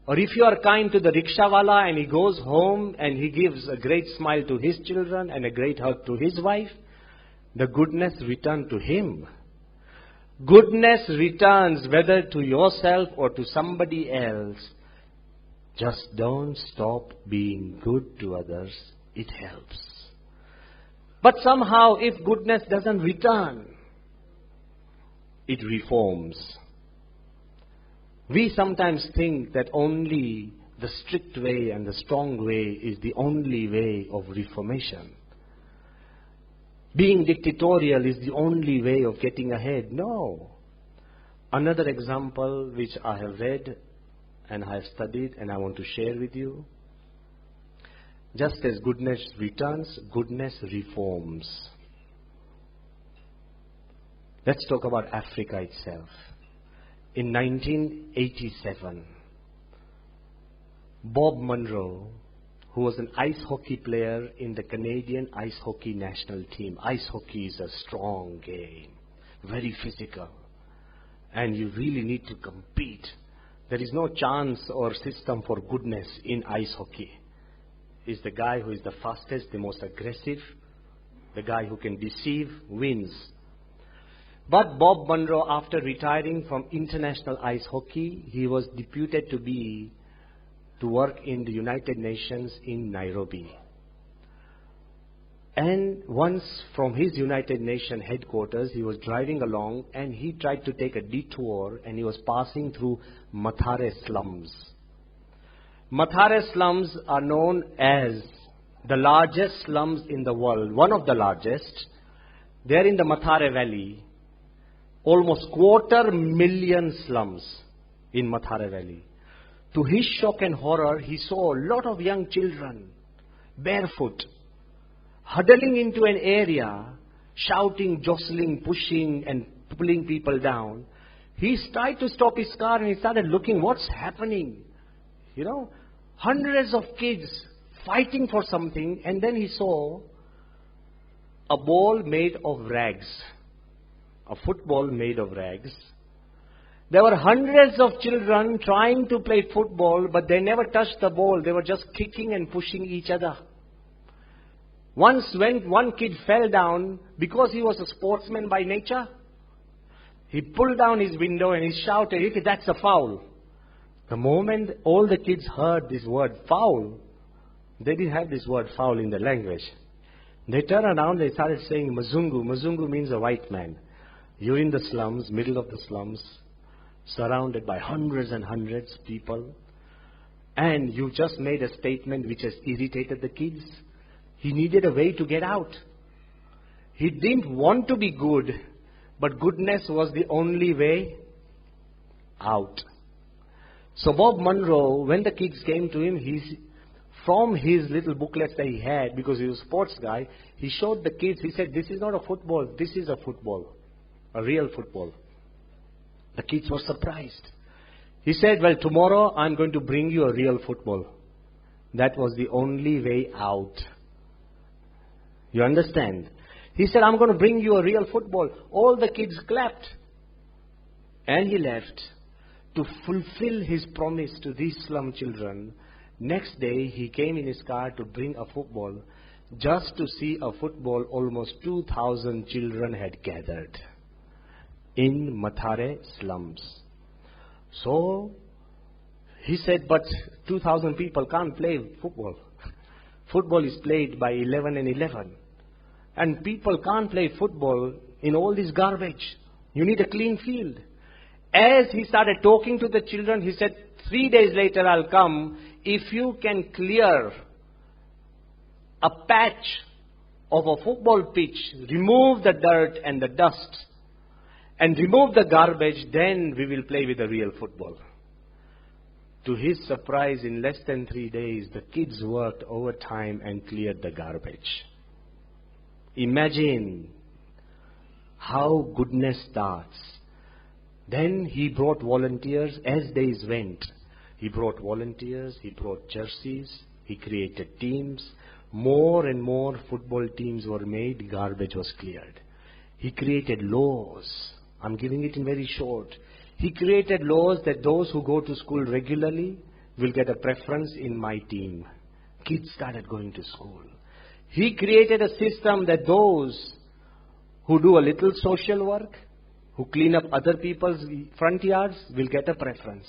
or if you are kind to the rickshawala and he goes home and he gives a great smile to his children and a great hug to his wife, the goodness returns to him. Goodness returns whether to yourself or to somebody else. Just don't stop being good to others. It helps. But somehow if goodness doesn't return, it reforms. We sometimes think that only the strict way and the strong way is the only way of reformation. Being dictatorial is the only way of getting ahead. No. Another example which I have read and I have studied and I want to share with you. Just as goodness returns, goodness reforms. Let's talk about Africa itself. In 1987, Bob Munro, who was an ice hockey player in the Canadian ice hockey national team. Ice hockey is a strong game, very physical, and you really need to compete. There is no chance or system for goodness in ice hockey. It's the guy who is the fastest, the most aggressive, the guy who can deceive wins. But Bob Munro, after retiring from international ice hockey, he was deputed to work in the United Nations in Nairobi. And once from his United Nations headquarters, he was driving along and he tried to take a detour and he was passing through Mathare slums. Mathare slums are known as the largest slums in the world, one of the largest. They are in the Mathare Valley. Almost 250,000 slums in Mathare Valley. To his shock and horror, he saw a lot of young children, barefoot, huddling into an area, shouting, jostling, pushing and pulling people down. He tried to stop his car and he started looking what's happening. Hundreds of kids fighting for something, and then he saw a ball made of rags. A football made of rags. There were hundreds of children trying to play football, but they never touched the ball. They were just kicking and pushing each other. Once when one kid fell down, because he was a sportsman by nature, he pulled down his window and he shouted, "That's a foul." The moment all the kids heard this word foul, they didn't have this word foul in the language. They turned around, they started saying Mzungu. Mzungu means a white man. You're in the slums, middle of the slums, surrounded by hundreds and hundreds of people, and you just made a statement which has irritated the kids. He needed a way to get out. He didn't want to be good, but goodness was the only way out. So Bob Monroe, when the kids came to him, from his little booklets that he had, because he was a sports guy, he showed the kids, he said, this is not a football, this is a football, a real football. The kids were surprised. He said, well, tomorrow I'm going to bring you a real football. That was the only way out. You understand? He said, I'm going to bring you a real football. All the kids clapped. And he left to fulfill his promise to these slum children. Next day, he came in his car to bring a football. Just to see a football, almost 2,000 children had gathered in Mathare slums. So, he said, but 2,000 people can't play football. Football is played by 11 and 11. And people can't play football in all this garbage. You need a clean field. As he started talking to the children, he said, 3 days later I'll come. If you can clear a patch of a football pitch, remove the dirt and the dust, and remove the garbage, then we will play with a real football. To his surprise, in less than 3 days, the kids worked overtime and cleared the garbage. Imagine how goodness starts. Then he brought volunteers as days went. He brought volunteers, he brought jerseys, he created teams. More and more football teams were made, garbage was cleared. He created laws. I'm giving it in very short. He created laws that those who go to school regularly will get a preference in my team. Kids started going to school. He created a system that those who do a little social work, who clean up other people's front yards, will get a preference.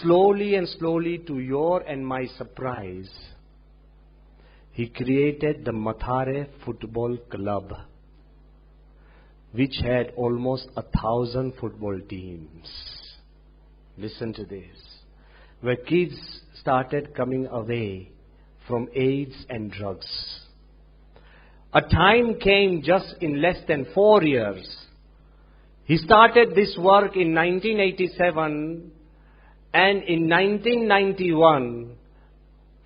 Slowly and slowly, to your and my surprise, he created the Mathare Football Club, which had almost 1,000 football teams. Listen to this. Where kids started coming away from AIDS and drugs. A time came just in less than 4 years. He started this work in 1987, and in 1991,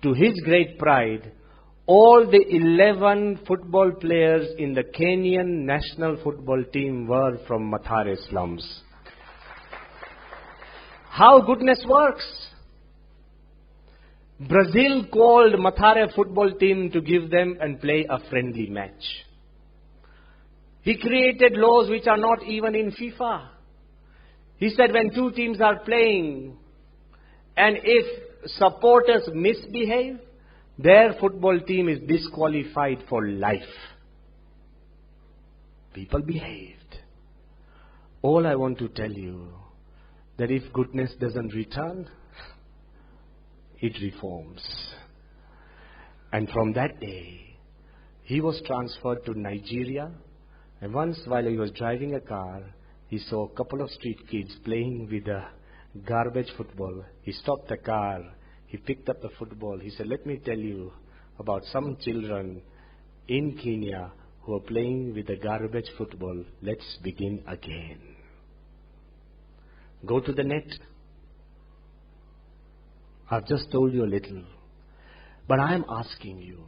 to his great pride, all the 11 football players in the Kenyan national football team were from Mathare slums. How goodness works! Brazil called Mathare football team to give them and play a friendly match. He created laws which are not even in FIFA. He said when two teams are playing and if supporters misbehave, their football team is disqualified for life. People behaved. All I want to tell you, that if goodness doesn't return, it reforms. And from that day, he was transferred to Nigeria. And once while he was driving a car, he saw a couple of street kids playing with a garbage football. He stopped the car. He picked up the football. He said, let me tell you about some children in Kenya who are playing with a garbage football. Let's begin again. Go to the net. I've just told you a little. But I am asking you,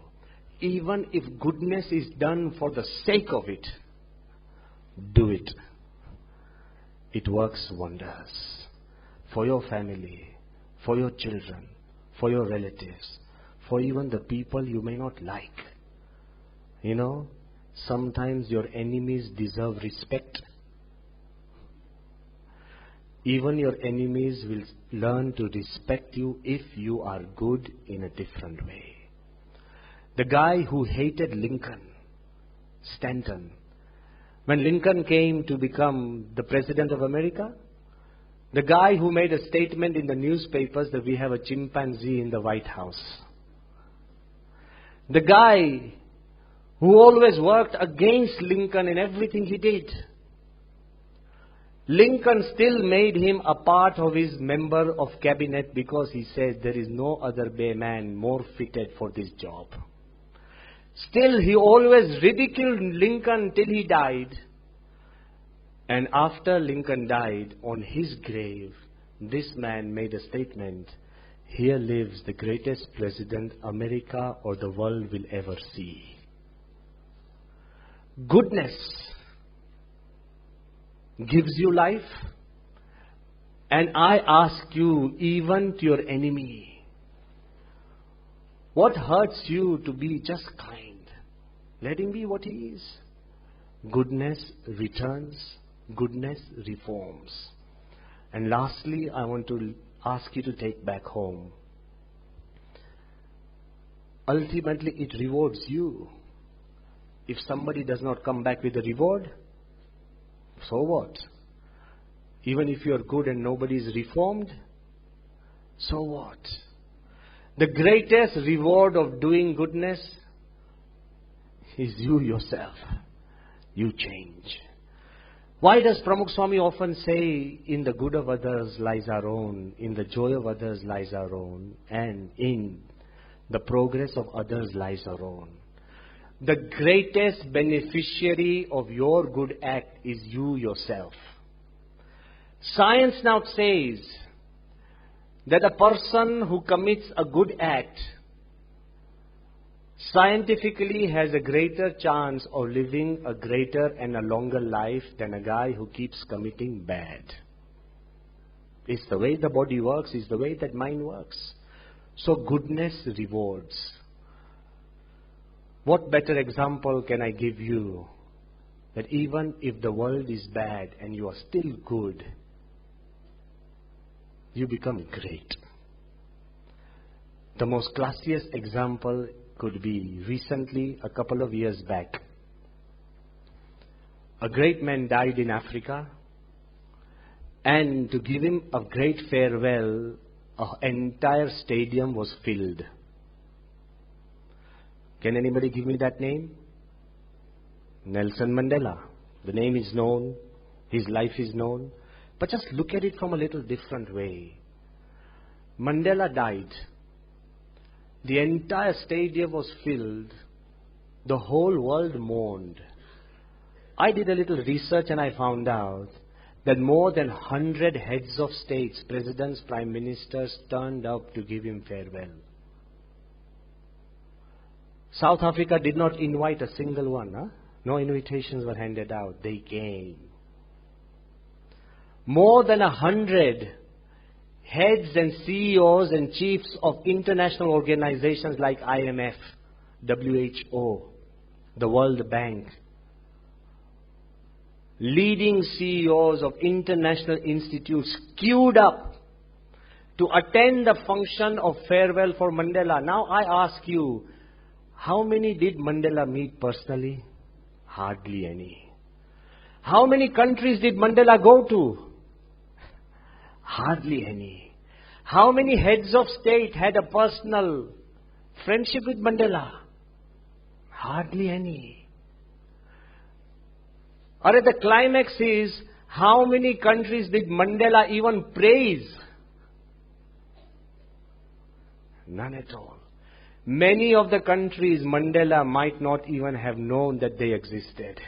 even if goodness is done for the sake of it, do it. It works wonders for your family, for your children, for your relatives, for even the people you may not like. You know, sometimes your enemies deserve respect. Even your enemies will learn to respect you if you are good in a different way. The guy who hated Lincoln, Stanton, when Lincoln came to become the President of America, the guy who made a statement in the newspapers that we have a chimpanzee in the White House. The guy who always worked against Lincoln in everything he did. Lincoln still made him a part of his member of cabinet because he said there is no other man more fitted for this job. Still, he always ridiculed Lincoln till he died. And after Lincoln died, on his grave, this man made a statement, "Here lives the greatest president America or the world will ever see." Goodness gives you life, and I ask you, even to your enemy, what hurts you to be just kind? Let him be what he is. Goodness returns, goodness reforms. And lastly, I want to ask you to take back home. Ultimately, it rewards you. If somebody does not come back with a reward, so what? Even if you are good and nobody is reformed, so what? The greatest reward of doing goodness is you yourself. You change. Why does Pramukh Swami often say, in the good of others lies our own, in the joy of others lies our own, and in the progress of others lies our own? The greatest beneficiary of your good act is you yourself. Science now says that a person who commits a good act scientifically has a greater chance of living a greater and a longer life than a guy who keeps committing bad. It's the way the body works, it's the way that mind works. So goodness rewards. What better example can I give you that even if the world is bad and you are still good, you become great? The most classiest example could be recently, a couple of years back. A great man died in Africa, and to give him a great farewell, an entire stadium was filled. Can anybody give me that name? Nelson Mandela. The name is known, his life is known, but just look at it from a little different way. Mandela died. The entire stadium was filled. The whole world mourned. I did a little research and I found out that more than 100 heads of states, presidents, prime ministers turned up to give him farewell. South Africa did not invite a single one. No invitations were handed out. They came. More than 100 heads and CEOs and chiefs of international organizations like IMF, WHO, the World Bank, leading CEOs of international institutes queued up to attend the function of farewell for Mandela. Now I ask you, how many did Mandela meet personally? Hardly any. How many countries did Mandela go to? Hardly any. How many heads of state had a personal friendship with Mandela? Hardly any. Or the climax is, how many countries did Mandela even praise? None at all. Many of the countries Mandela might not even have known that they existed.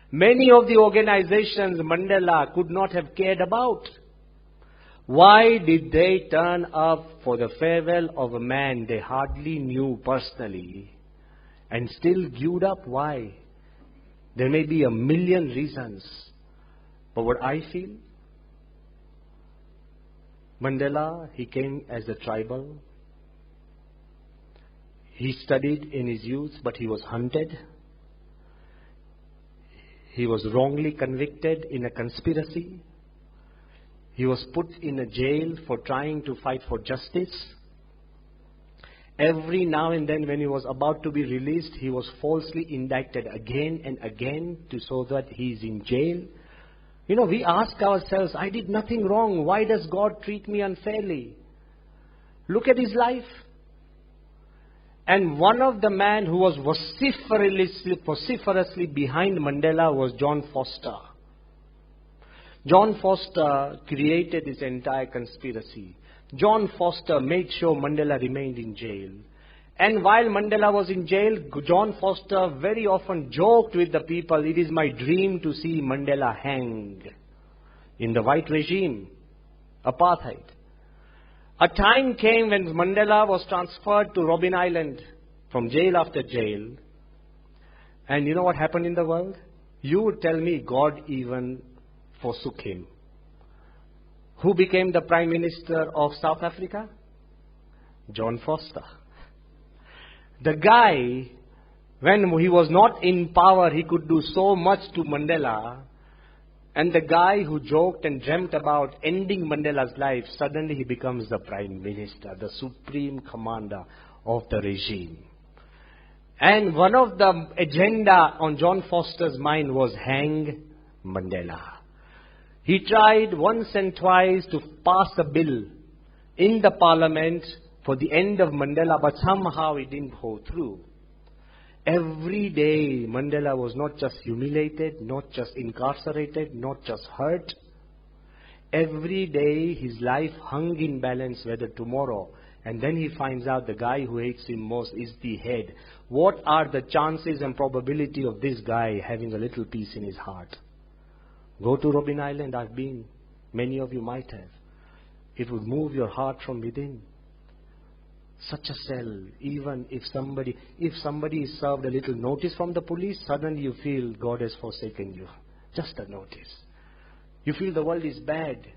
Many of the organizations Mandela could not have cared about. Why did they turn up for the farewell of a man they hardly knew personally and still queued up? Why? There may be a million reasons. But what I feel, Mandela, he came as a tribal. He studied in his youth, but he was hunted. He was wrongly convicted in a conspiracy. He was put in a jail for trying to fight for justice. Every now and then when he was about to be released, he was falsely indicted again and again so that he is in jail. You know, we ask ourselves, I did nothing wrong. Why does God treat me unfairly? Look at his life. And one of the men who was vociferously behind Mandela was John Foster. John Foster created this entire conspiracy. John Foster made sure Mandela remained in jail. And while Mandela was in jail, John Foster very often joked with the people, it is my dream to see Mandela hanged in the white regime. Apartheid. A time came when Mandela was transferred to Robben Island from jail after jail. And you know what happened in the world? You would tell me God even forsook him. Who became the Prime Minister of South Africa? John Vorster. The guy, when he was not in power, he could do so much to Mandela. And the guy who joked and dreamt about ending Mandela's life, suddenly he becomes the Prime Minister, the supreme commander of the regime. And one of the agenda on John Vorster's mind was hang Mandela. He tried once and twice to pass a bill in the parliament for the end of Mandela, but somehow it didn't go through. Every day Mandela was not just humiliated, not just incarcerated, not just hurt. Every day his life hung in balance whether tomorrow. And then he finds out the guy who hates him most is the head. What are the chances and probability of this guy having a little peace in his heart? Go to Robben Island, I've been. Many of you might have. It would move your heart from within. Such a cell, even if somebody is served a little notice from the police, suddenly you feel God has forsaken you. Just a notice. You feel the world is bad.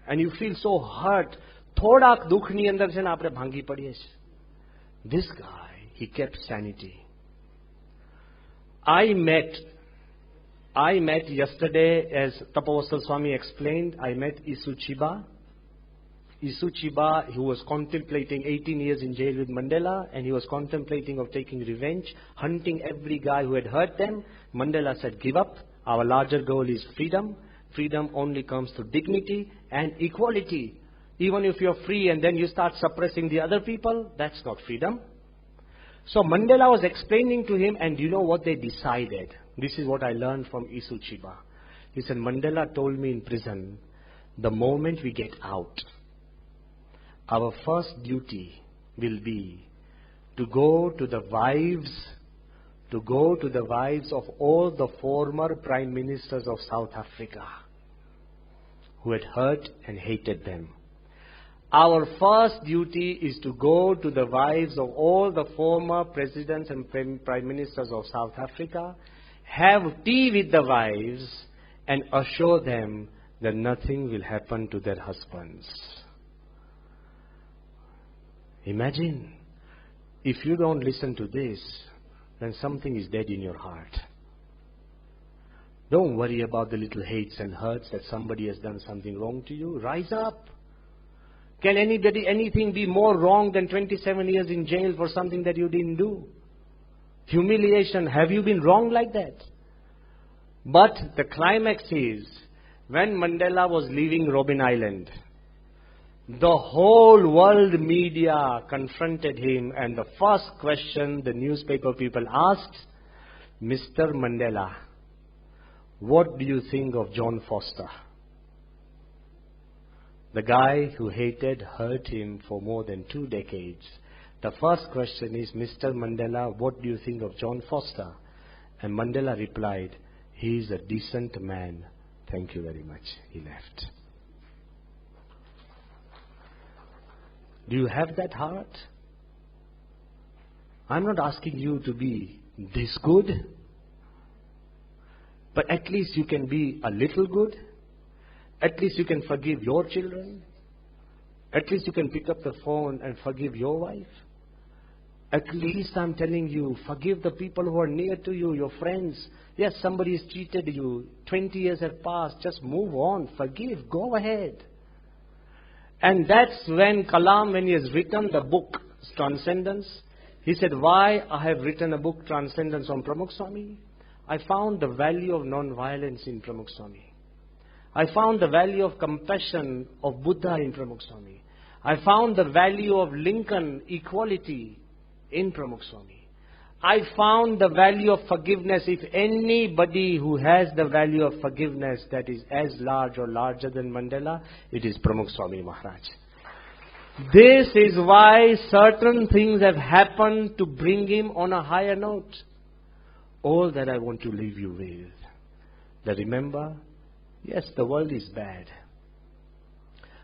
And you feel so hurt. થોડાક દુઃખની અંદર છે ને આપણે ભાંગી પડીએ છીએ. This guy, he kept sanity. I met yesterday, as Tapavasal Swami explained, I met Isu Chiba. Isu Chiba, who was contemplating 18 years in jail with Mandela, and he was contemplating of taking revenge, hunting every guy who had hurt them. Mandela said, give up. Our larger goal is freedom. Freedom only comes through dignity and equality. Even if you're free and then you start suppressing the other people, that's not freedom. So Mandela was explaining to him, and you know what they decided? This is what I learned from Isu Chiba. He said, Mandela told me in prison, the moment we get out, our first duty will be to go to the wives of all the former prime ministers of South Africa who had hurt and hated them. Our first duty is to go to the wives of all the former presidents and prime ministers of South Africa, have tea with the wives, and assure them that nothing will happen to their husbands. Imagine, if you don't listen to this, then something is dead in your heart. Don't worry about the little hates and hurts that somebody has done something wrong to you. Rise up. Can anything be more wrong than 27 years in jail for something that you didn't do? Humiliation. Have you been wrong like that? But the climax is, when Mandela was leaving Robben Island, the whole world media confronted him, and the first question the newspaper people asked, Mr. Mandela, what do you think of John Vorster? The guy who hated, hurt him for more than 2 decades. The first question is, Mr. Mandela, what do you think of John Vorster? And Mandela replied, he is a decent man. Thank you very much. He left. Do you have that heart? I'm not asking you to be this good, but at least you can be a little good. At least you can forgive your children. At least you can pick up the phone and forgive your wife. At least I'm telling you, forgive the people who are near to you, your friends. Yes, somebody has cheated you. 20 years have passed. Just move on. Forgive. Go ahead. And that's when Kalam, when he has written the book Transcendence, he said, why I have written a book Transcendence on Pramukh Swami? I found the value of non-violence in Pramukh Swami. I found the value of compassion of Buddha in Pramukh Swami. I found the value of Lincoln equality in Pramukh Swami. I found the value of forgiveness. If anybody who has the value of forgiveness that is as large or larger than Mandela, it is Pramukh Swami Maharaj. This is why certain things have happened to bring him on a higher note. All that I want to leave you with, that remember, yes, the world is bad.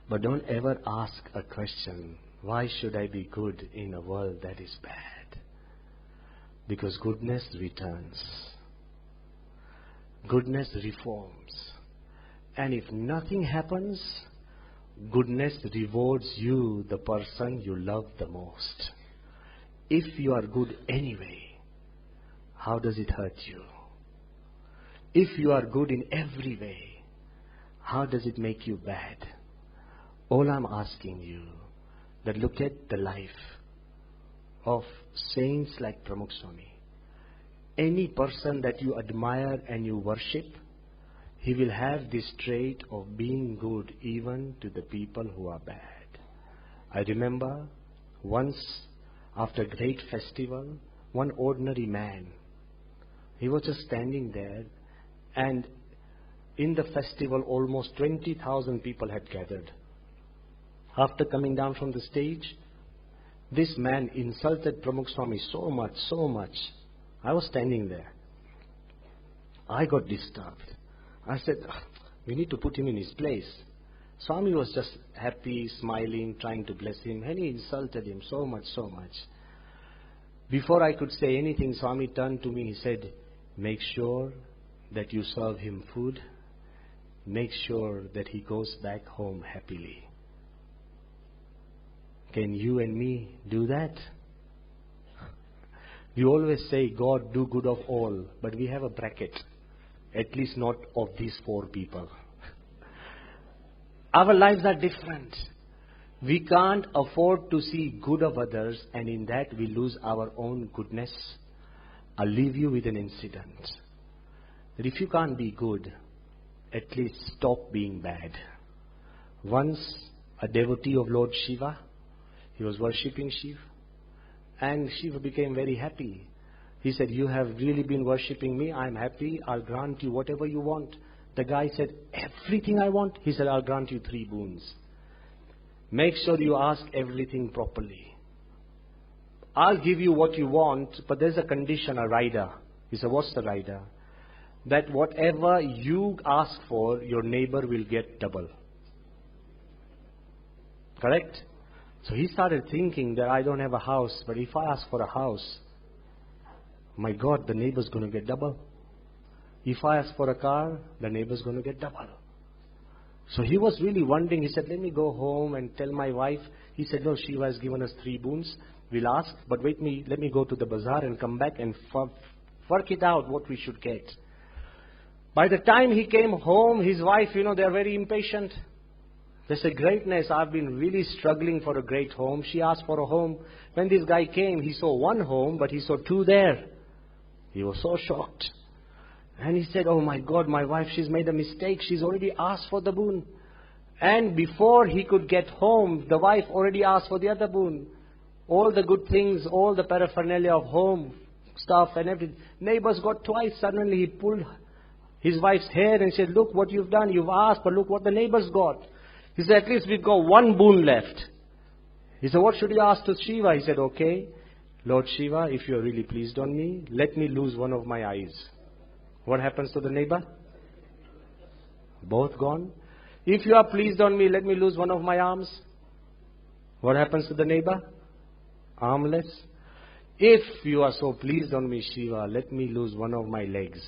But don't ever ask a question, why should I be good in a world that is bad? Because goodness returns. Goodness reforms. And if nothing happens, goodness rewards you, the person you love the most. If you are good anyway, how does it hurt you? If you are good in every way, how does it make you bad? All I'm asking you, that look at the life of saints like Pramukh Swami. Any person that you admire and you worship, he will have this trait of being good even to the people who are bad. I remember once after a great festival, one ordinary man, he was just standing there, and in the festival almost 20,000 people had gathered. After coming down from the stage, this man insulted Pramukh Swami so much. I was standing there. I got disturbed. I said, we need to put him in his place. Swami was just happy, smiling, trying to bless him, and he insulted him so much. Before I could say anything, Swami turned to me, he said, make sure that you serve him food. Make sure that he goes back home happily. Can you and me do that? We always say, God, do good of all, but we have a bracket. At least not of these 4 people. Our lives are different. We can't afford to see good of others, and in that we lose our own goodness. I'll leave you with an incident. That if you can't be good, at least stop being bad. Once, a devotee of Lord Shiva, he was worshipping Shiva, and Shiva became very happy. He said, you have really been worshipping me, I'm happy, I'll grant you whatever you want. The guy said, everything I want? He said, I'll grant you 3 boons. Make sure you ask everything properly. I'll give you what you want, but there's a condition, a rider. He said, what's the rider? That whatever you ask for, your neighbor will get double. Correct? So he started thinking that I don't have a house, but if I ask for a house, my God, the neighbor's going to get double. If I ask for a car, the neighbor's going to get double. So he was really wondering. He said, let me go home and tell my wife. He said, no, Shiva has given us 3 boons. We'll ask, but let me go to the bazaar and come back and work it out what we should get. By the time he came home, his wife, they're very impatient. They said, greatness, I've been really struggling for a great home. She asked for a home. When this guy came, he saw 1 home, but he saw 2 there. He was so shocked. And he said, oh my God, my wife, she's made a mistake. She's already asked for the boon. And before he could get home, the wife already asked for the other boon. All the good things, all the paraphernalia of home stuff and everything. Neighbors got twice. Suddenly he pulled his wife's hair and said, look what you've done. You've asked, but look what the neighbors got. He said, at least we've got 1 boon left. He said, what should you ask to Shiva? He said, okay, Lord Shiva, if you're really pleased on me, let me lose one of my eyes. What happens to the neighbor? Both gone. If you are pleased on me, let me lose one of my arms. What happens to the neighbor? Armless. If you are so pleased on me, Shiva, let me lose one of my legs.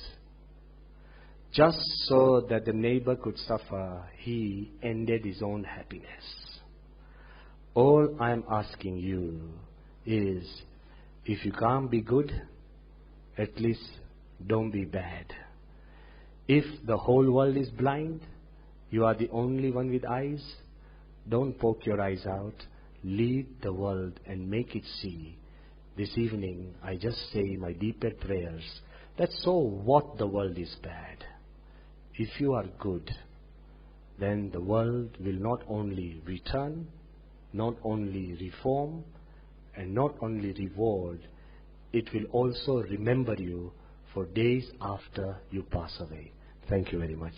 Just so that the neighbor could suffer, he ended his own happiness. All I am asking you is, if you can't be good, at least don't be bad. If the whole world is blind, you are the only one with eyes, don't poke your eyes out. Lead the world and make it see. This evening, I just say my deeper prayers that so what the world is bad. If you are good, then the world will not only return, not only reform, and not only reward, it will also remember you for days after you pass away. Thank you very much.